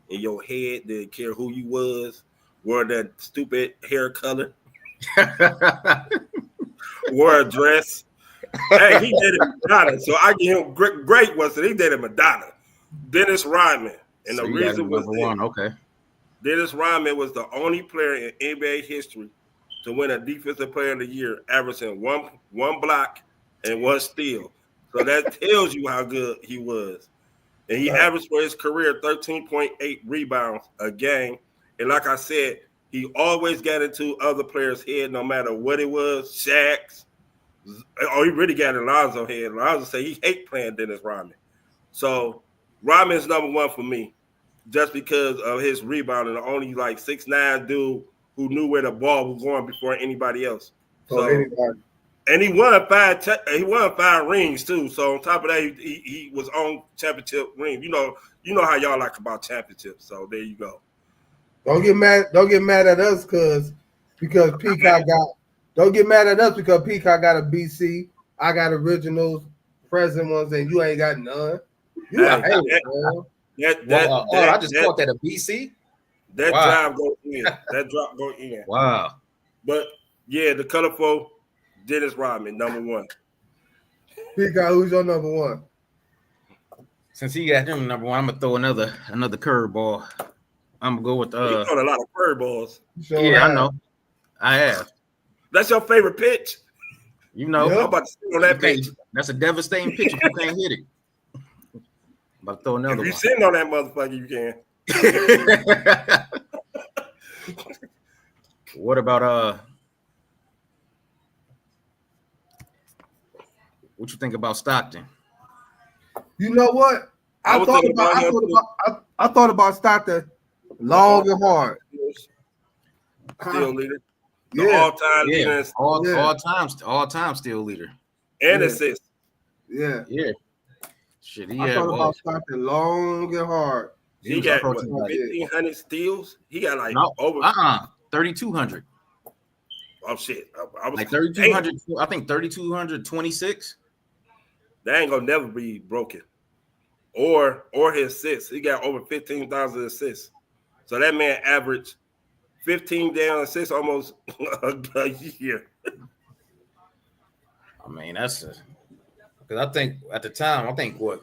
Speaker 3: in your head, didn't care who you was, wore that stupid hair color, wore a dress. Hey, he did it Madonna, so I give him great was that he did it Madonna. Dennis Rodman. And
Speaker 4: so
Speaker 3: the reason was Dennis Rodman was the only player in NBA history to win a Defensive Player of the Year, averaging one block and 1 steal. So that tells you how good he was. And he averaged for his career 13.8 rebounds a game. And like I said, he always got into other players' head no matter what it was, Shaq's. Oh, he really got in Lonzo's head. Lonzo say he hate playing Dennis Rodman. So Rodman's number 1 for me, just because of his rebounding. The only 6'9" dude who knew where the ball was going before anybody else. And he won 5 rings too. So on top of that, he was on championship ring. You know how y'all like about championships. So there you go.
Speaker 2: Don't get mad at us because Peacock got. Don't get mad at us because Peacock got a BC. I got originals, present ones, and you ain't got none. You got
Speaker 4: I just called that a BC.
Speaker 3: That drive go in. That drop go in.
Speaker 4: Wow.
Speaker 3: But yeah, the colorful Dennis Rodman, number 1.
Speaker 2: Peacock, who's your number 1?
Speaker 4: Since he got him number 1, I'm gonna throw another curveball. I'm gonna go with
Speaker 3: you thrown a lot of curveballs.
Speaker 4: Yeah, I know. I have.
Speaker 3: That's your favorite pitch.
Speaker 4: You know,
Speaker 3: I'm about to sit on that pitch.
Speaker 4: That's a devastating pitch if you can't hit it. I'm about to throw another one.
Speaker 3: If you're sitting on that motherfucker, you can.
Speaker 4: What about what you think about Stockton?
Speaker 2: You know what? I thought about Stockton long and hard.
Speaker 3: Still leader. All-time leader.
Speaker 4: All time still leader.
Speaker 3: And assist.
Speaker 2: Yeah.
Speaker 4: Shit,
Speaker 2: I thought about Stockton long and hard.
Speaker 3: He got what, 1,500 steals. He got like over
Speaker 4: 3,200.
Speaker 3: Oh shit! I was
Speaker 4: like 3,200. I think 3,226.
Speaker 3: That ain't gonna never be broken. Or his assists. He got over 15,000 assists. So that man averaged 15 damn assists almost a year.
Speaker 4: I mean, that's because I think at the time, what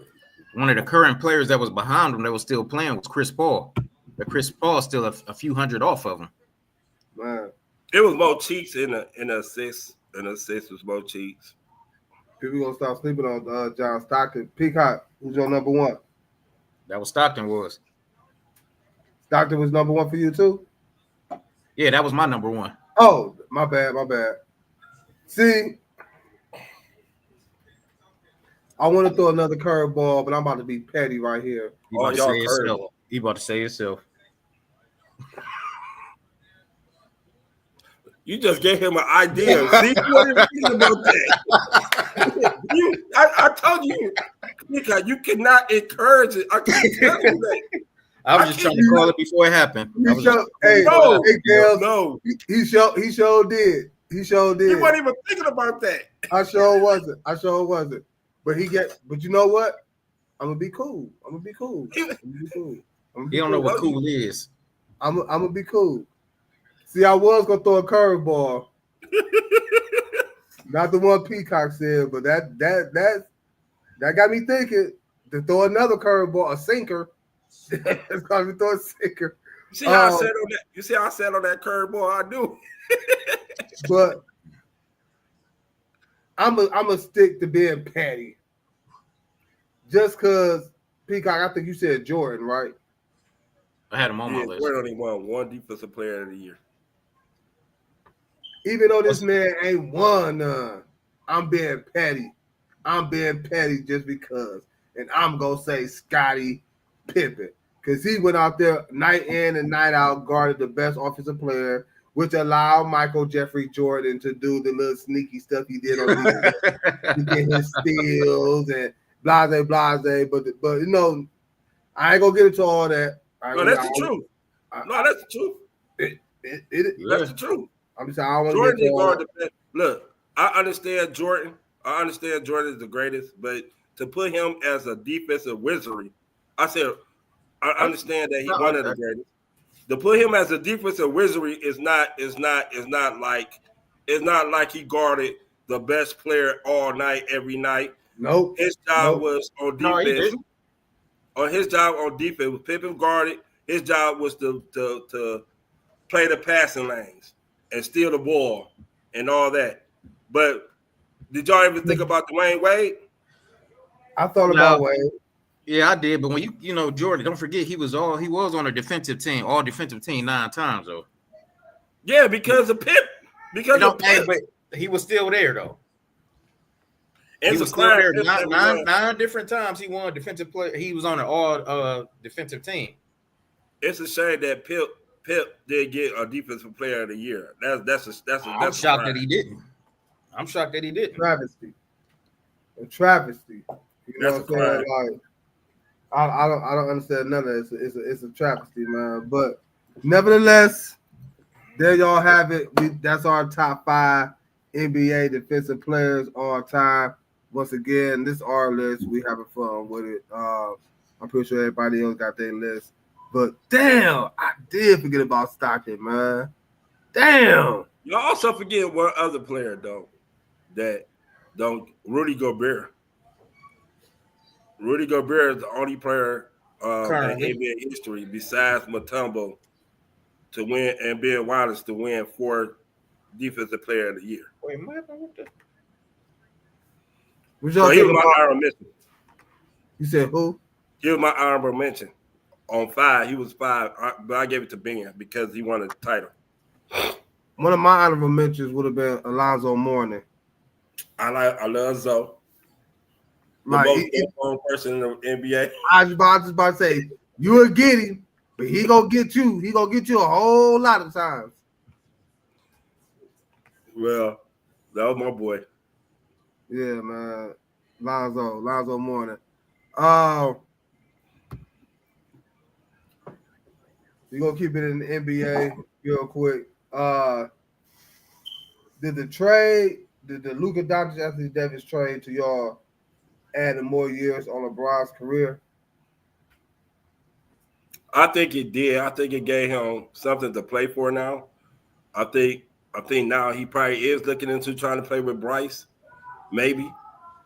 Speaker 4: one of the current players that was behind him that was still playing was Chris Paul. But Chris Paul still a few hundred off of him.
Speaker 2: Man,
Speaker 3: it was more cheats in the assists. An assist was more cheats.
Speaker 2: People gonna stop sleeping on John Stockton. Peacock, who's your number one?
Speaker 4: That was Stockton was.
Speaker 2: Stockton was number one for you too?
Speaker 4: Yeah, that was my number one.
Speaker 2: Oh, my bad. See, I want to throw another curveball, but I'm about to be petty right here.
Speaker 4: He about to say yourself.
Speaker 3: You just gave him an idea. See, you weren't even thinking about that. I told you, you cannot encourage it. I can't tell you that.
Speaker 4: I was just trying to call it before it happened.
Speaker 2: He sure did. He sure did.
Speaker 3: You weren't even thinking about that.
Speaker 2: I sure wasn't. But you know what? I'm gonna be cool.
Speaker 4: He don't know what cool is.
Speaker 2: I'm gonna be cool. See, I was gonna throw a curveball. Not the one Peacock said, but that got me thinking to throw another curveball, a sinker. It's gonna be throw a sinker.
Speaker 3: You see how I said on that? You see how I said on that curveball? I do.
Speaker 2: But I'm a stick to being petty. Just because Peacock, I think you said Jordan, right?
Speaker 4: I had him on my list.
Speaker 3: Jordan only won one defensive player of the year.
Speaker 2: Even though this man ain't won none, I'm being petty. I'm being petty just because. And I'm going to say Scottie Pippen. Because he went out there night in and night out, guarded the best offensive player, which allowed Michael Jeffrey Jordan to do the little sneaky stuff he did on defense. To get his steals and blase. But you know, I ain't going to get into all that.
Speaker 3: No, that's the truth. That's the truth. That's the truth.
Speaker 2: I'm saying I don't
Speaker 3: Jordan is
Speaker 2: want
Speaker 3: guard the best. Look, I understand Jordan. I understand Jordan is the greatest, but to put him as a defensive wizard, I understand that he's one of the greatest. To put him as a defensive wizard is not like he guarded the best player all night, every night.
Speaker 2: Nope.
Speaker 3: His job was on defense.
Speaker 4: No, he didn't.
Speaker 3: On his job on defense, with Pippen guarded, his job was to play the passing lanes and steal the ball and all that. But did y'all ever think about Dwayne Wade?
Speaker 2: I thought about Wade.
Speaker 4: Yeah, I did. But when you know Jordan, don't forget he was on a defensive team, all defensive team 9 times though.
Speaker 3: Yeah, because of Pip.
Speaker 4: But he was still there though. He was still there 9 different times. He won defensive player. He was on an all defensive team.
Speaker 3: It's a shame that Pip did get a defensive player of the year. That's
Speaker 4: I'm shocked that he didn't.
Speaker 2: A travesty. You know
Speaker 3: That's
Speaker 2: what I'm saying? Like, I don't understand none of this. It's a travesty, man. But nevertheless, there y'all have it. That's our top 5 NBA defensive players all time. Once again, this is our list. We having fun with it. I'm pretty sure everybody else got their list. But damn, I did forget about Stockton, man. Damn.
Speaker 3: You also forget one other player though. Rudy Gobert. Rudy Gobert is the only player in NBA history besides Mutombo to win and Ben Wallace to win 4 defensive player of the year.
Speaker 4: Wait, what the?
Speaker 3: So he was my honorable mention.
Speaker 2: You said who?
Speaker 3: He was my honorable mention. On 5, he was 5, but I gave it to Ben because he won the title.
Speaker 2: One of my honorable mentions would have been Alonzo Mourning.
Speaker 3: I love Zoe. The most known person in the NBA.
Speaker 2: I was about to say, you will get him, but he gonna get you. He gonna get you a whole lot of times.
Speaker 3: Well, that was my boy.
Speaker 2: Yeah, man. Lonzo Mourning. We're gonna keep it in the NBA real quick. Did the Luka Doncic Anthony Davis trade to y'all adding more years on LeBron's career?
Speaker 3: I think it did. I think it gave him something to play for now. I think now he probably is looking into trying to play with Bryce, maybe.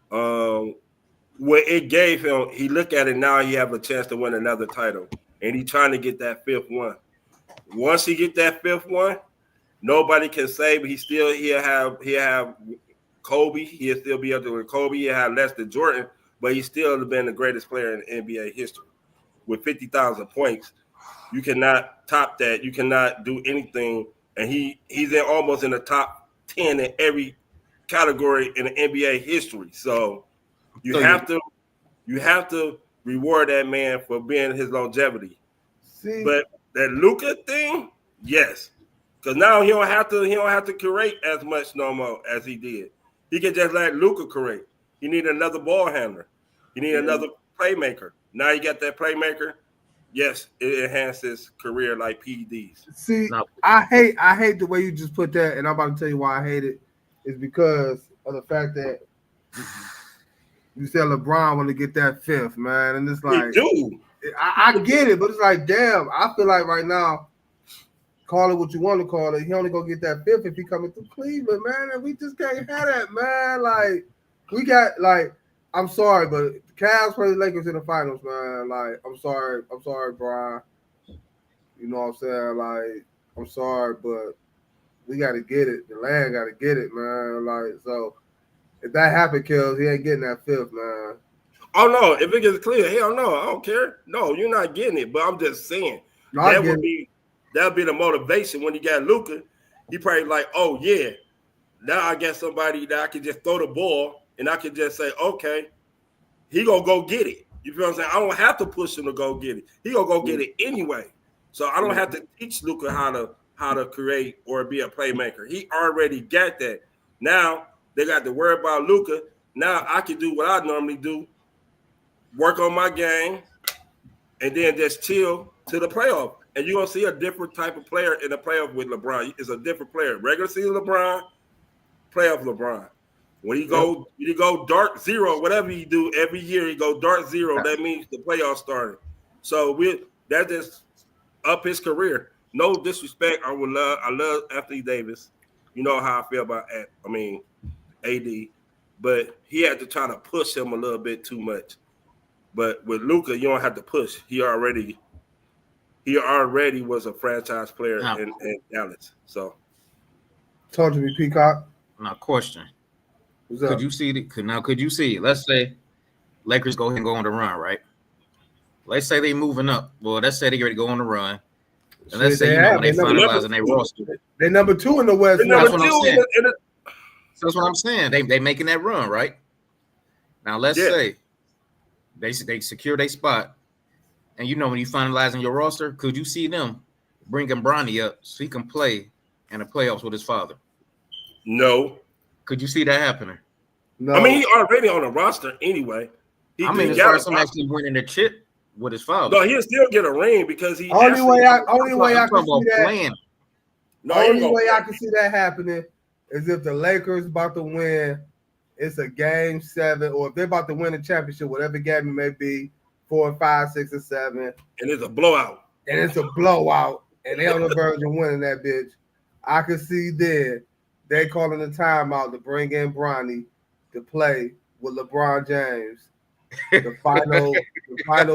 Speaker 3: What it gave him, he look at it now, he have a chance to win another title, and he trying to get that fifth one. Once he get that fifth one, nobody can say, but he'll have Kobe. He'll still be up there with Kobe. He'll have less than Jordan, but he's still been the greatest player in NBA history with 50,000 points. You cannot top that. You cannot do anything. And he's almost in the top 10 in every category in the NBA history. So you have to reward that man for being his longevity.
Speaker 2: See,
Speaker 3: but that Luka thing, yes, because now he don't have to create as much no more as he did. He can just let Luka create. He need another ball handler. He need another playmaker. Now you got that playmaker. Yes, it enhances his career like PEDs.
Speaker 2: See, no. I hate the way you just put that, and I'm about to tell you why I hate it. Is because of the fact that you said LeBron want to get that fifth, man, and it's like, I get it, but it's like, damn, I feel like right now, call it what you want to call it. He only gonna get that fifth if he coming through Cleveland, man, and we just can't have that, man. Like, we got I'm sorry, but the Cavs play the Lakers in the finals, man. Like, I'm sorry, Brian. You know what I'm saying? Like, I'm sorry, but we got to get it. The land got to get it, man. Like, so if that happened, Kills, he ain't getting that fifth, man.
Speaker 3: Oh no, if it gets clear, hell no, I don't care. No, you're not getting it. But I'm just saying that would be the motivation when you got Luka. He probably like, oh yeah, now I got somebody that I can just throw the ball. And I can just say, okay, he gonna go get it. You feel what I'm saying? I don't have to push him to go get it. He gonna go get it anyway. So I don't have to teach Luka how to create or be a playmaker. He already got that. Now they got to worry about Luka. Now I can do what I normally do, work on my game, and then just chill to the playoff. And you're gonna see a different type of player in the playoff with LeBron. It's a different player. Regular season LeBron, playoff LeBron. When you go dark zero, whatever you do every year, you go dark zero. That means the playoffs started. So that just up his career. No disrespect. I love Anthony Davis. You know how I feel about AD, but he had to try to push him a little bit too much. But with Luka, you don't have to push. He already was a franchise player in Dallas. So
Speaker 2: talk to me, Peacock.
Speaker 4: Now, question. Could you see it? Let's say Lakers go ahead and go on the run, right? Let's say they moving up. Well, let's say they already go on the run. And let's say when they finalizing their roster.
Speaker 2: They're number 2 in the West.
Speaker 4: That's what I'm saying. That's what I'm saying. They making that run, right? Now let's say they secure their spot. And when you finalizing your roster, could you see them bringing Bronny up so he can play in the playoffs with his father?
Speaker 3: No.
Speaker 4: Could you see that happening?
Speaker 2: No.
Speaker 3: I mean, he already on the roster anyway.
Speaker 4: As far as him actually winning the chip with his father.
Speaker 3: No, he'll still get a ring because he.
Speaker 2: Only way I can see that.
Speaker 4: Playing.
Speaker 2: No, only way I can see that happening is if the Lakers about to win. It's a game 7, or if they're about to win a championship, whatever game it may be, 4, 5, 6, or 7,
Speaker 3: and it's a blowout.
Speaker 2: And they're on the verge of winning that bitch. I can see there. They calling a timeout to bring in Bronny to play with LeBron James, the final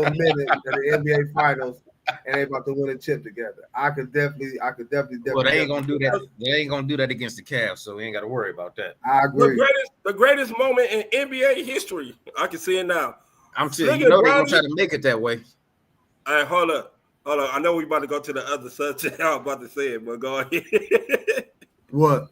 Speaker 2: minute of the NBA Finals, and they about to win a chip together. I could definitely.
Speaker 4: Well, they ain't gonna do that. They ain't gonna do that against the Cavs, so we ain't got to worry about that.
Speaker 2: I agree.
Speaker 3: The greatest moment in NBA history. I can see it now.
Speaker 4: I'm saying, they're gonna try to make it that way.
Speaker 3: All right, hold up. I know we about to go to the other subject. I was about to say it, but go ahead.
Speaker 2: What?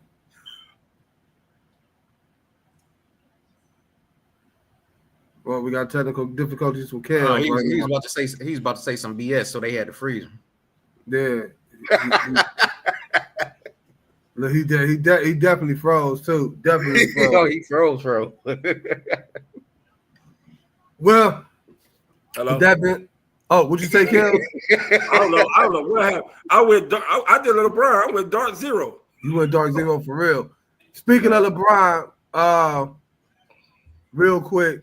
Speaker 2: Well, we got technical difficulties with Cam.
Speaker 4: He's about to say some BS, so they had to freeze him.
Speaker 2: Yeah. He definitely froze too. Definitely froze.
Speaker 4: He froze.
Speaker 2: Well,
Speaker 3: Hello.
Speaker 2: that been? Oh, what'd you say, Kel?
Speaker 3: I don't know what happened. I did LeBron. I went dark zero.
Speaker 2: You went dark zero for real. Speaking of LeBron, real quick,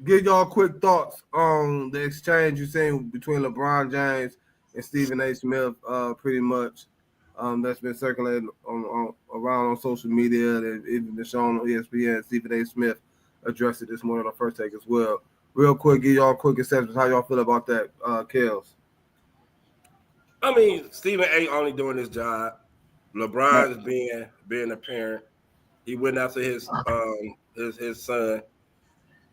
Speaker 2: give y'all quick thoughts on the exchange you seen between LeBron James and Stephen A. Smith. Pretty much, that's been circulating around on social media. They've even been shown on ESPN. Stephen A. Smith addressed it this morning on First Take as well. Real quick, give y'all quick assessments. How y'all feel about that, Kels?
Speaker 3: I mean, Stephen A. only doing his job. LeBron is being a parent. He went after his son,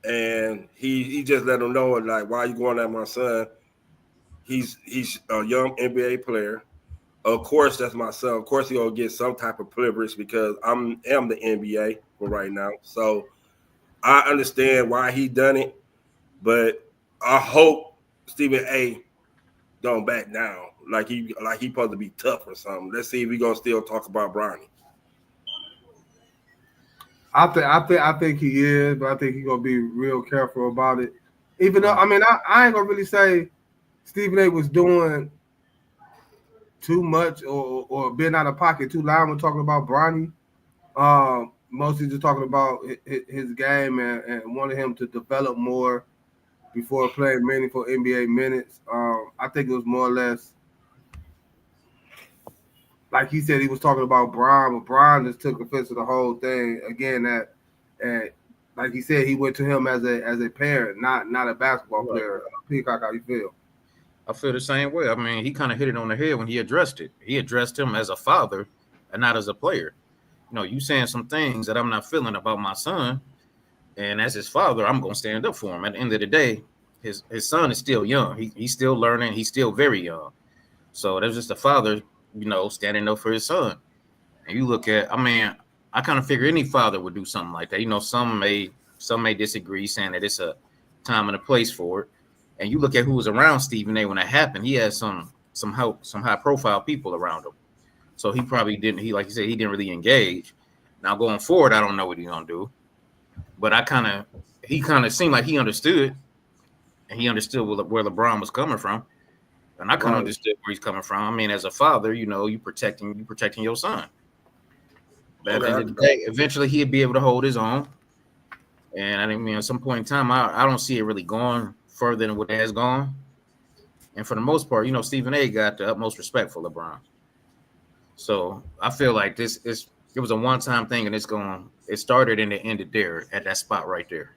Speaker 3: and he just let him know, like, why are you going at my son? He's a young NBA player. Of course, that's my son. Of course, he'll get some type of privilege because I am the NBA for right now. So I understand why he done it, but I hope Stephen A. don't back down. Like he supposed to be tough or something. Let's see if we gonna still talk about Bronny.
Speaker 2: I think he is, but I think he's gonna be real careful about it. Even though, I mean, I ain't gonna really say Stephen A. was doing too much or being out of pocket too loud when talking about Bronny. Mostly just talking about his game and wanted him to develop more before playing meaningful NBA minutes. I think it was more or less like he said he was talking about Brian, but Brian just took offense to the whole thing. Again, and like he said, he went to him as a parent, not a basketball player. Peacock, how you feel?
Speaker 4: I feel the same way. I mean, he kind of hit it on the head when he addressed it. He addressed him as a father and not as a player. You know, you saying some things that I'm not feeling about my son, and as his father, I'm gonna stand up for him. At the end of the day, his son is still young. He's still learning. He's still very young. So there's just a father, you know, standing up for his son. And you look at, I mean, I kind of figure any father would do something like that. You know, some may disagree, saying that it's a time and a place for it. And you look at who was around Stephen A. when that happened. He had some high profile people around him. So he probably didn't. He, like you said, he didn't really engage. Now going forward, I don't know what he's gonna do. But he kind of seemed like he understood, and he understood where LeBron was coming from, and I kind of understood where he's coming from. I mean, as a father, you know, you protecting your son. But at the end of the day, eventually he'd be able to hold his own. And I mean, at some point in time, I don't see it really going further than what it has gone. And for the most part, you know, Stephen A. got the utmost respect for LeBron. So I feel like it was a one-time thing, and it started and it ended there at that spot right there.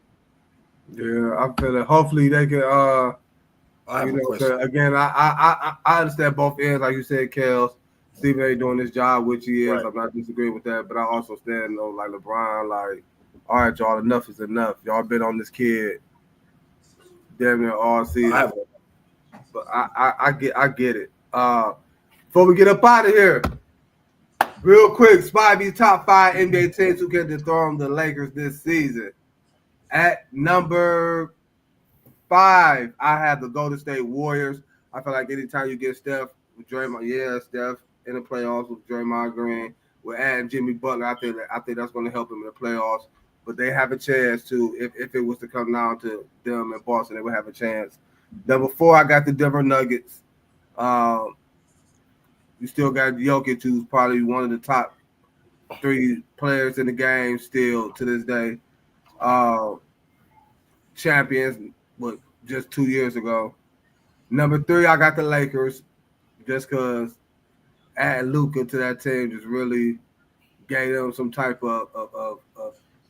Speaker 2: Yeah, I feel it. Hopefully they can.
Speaker 3: I have a question.
Speaker 2: Again, I understand both ends, like you said, Kels. Stephen A. doing this job, which he is. Right. I'm not disagreeing with that, but I also stand on like LeBron, like, all right, y'all, enough is enough. Y'all been on this kid damn near all season. But I get it. Before we get up out of here, real quick, Spivey's top 5 NBA teams who can dethrone the Lakers this season. At number 5, I have the Golden State Warriors. I feel like anytime you get Steph with Draymond, Steph in the playoffs with Draymond Green, we're adding Jimmy Butler. I think that's going to help him in the playoffs. But they have a chance to, if it was to come down to them in Boston, they would have a chance. Number 4, I got the Denver Nuggets. You still got Jokic, who's probably one of the top 3 players in the game still to this day. Champions, just 2 years ago. Number 3, I got the Lakers, just because adding Luka to that team just really gave them some type of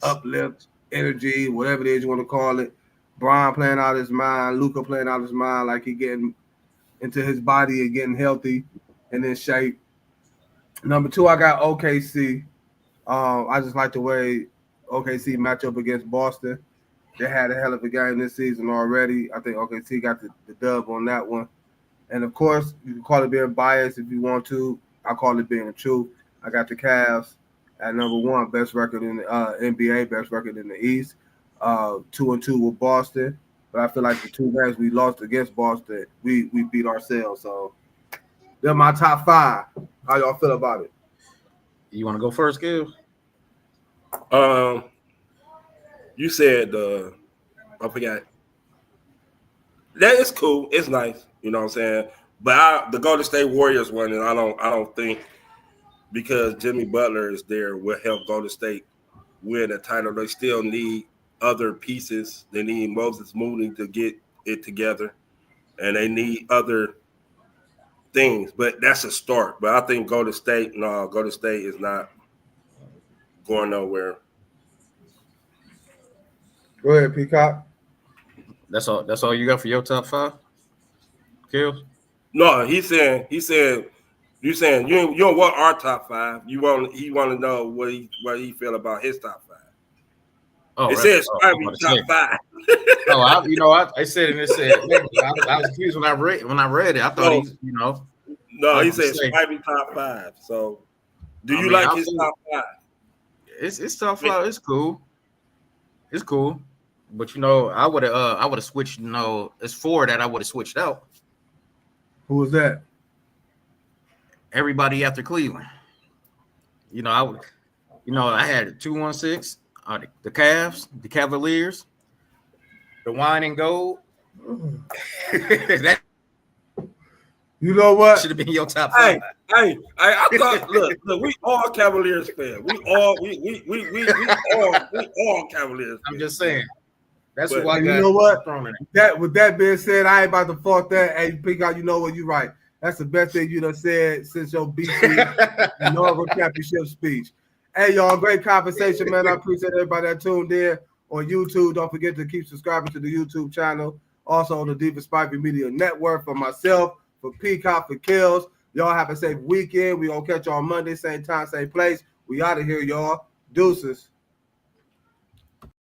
Speaker 2: uplift, energy, whatever it is you want to call it. Brian playing out his mind, Luka playing out his mind, like he getting into his body and getting healthy and in shape. Number 2, I got OKC. I just like the way OKC match up against Boston. They had a hell of a game this season already. I think OKC got the dub on that one. And, of course, you can call it being biased if you want to. I call it being the truth. I got the Cavs at number 1, best record in the NBA, best record in the East. 2-2 with Boston. But I feel like the 2 games we lost against Boston, we beat ourselves. So they're my top 5. How y'all feel about it?
Speaker 4: You want to go first, Gil?
Speaker 3: You said I forgot. That is cool. It's nice. You know what I'm saying? But the Golden State Warriors one, and I don't think because Jimmy Butler is there will help Golden State win a title. They still need other pieces. They need Moses Moody to get it together, and they need other things. But that's a start. But I think Golden State is not going nowhere.
Speaker 2: Go ahead, Peacock.
Speaker 4: That's all you got for your top 5? Kills?
Speaker 3: No, he said you saying you don't want our top 5. He want to know what he feel about his top 5.
Speaker 4: Oh,
Speaker 3: it says Spivey top 5.
Speaker 4: I said it. It said I was confused when I read it. I thought
Speaker 3: he said Spivey top 5. So, do you like his top 5?
Speaker 4: It's top 5. It's cool. It's cool. But I would have switched. It's 4 that I would have switched out.
Speaker 2: Who was that?
Speaker 4: Everybody after Cleveland. I had 216, the Cavs, the Cavaliers, the Wine and Gold. That
Speaker 2: You know what?
Speaker 4: should have been your top 5.
Speaker 3: Hey, I thought look, we all Cavaliers fans. We all Cavaliers fans.
Speaker 4: I'm just saying. That's
Speaker 2: But
Speaker 4: why I got
Speaker 2: you know what?
Speaker 4: thrown in.
Speaker 2: With that being said, I ain't about to fault that. Hey, Peacock, you know what? You're right. That's the best thing you done said since your BC inaugural championship speech. Hey, y'all, great conversation, man. I appreciate everybody that tuned in on YouTube. Don't forget to keep subscribing to the YouTube channel. Also on the Diva Spivey Media Network. For myself, for Peacock, for Kills. Y'all have a safe weekend. We gonna catch y'all on Monday, same time, same place. We out of here, y'all. Deuces.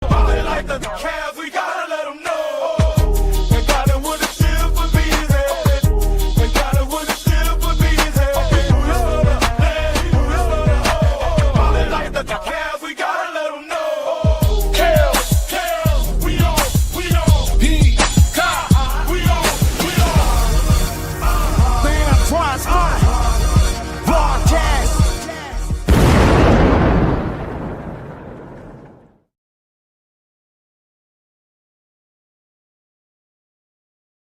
Speaker 1: Like the Cavs, we got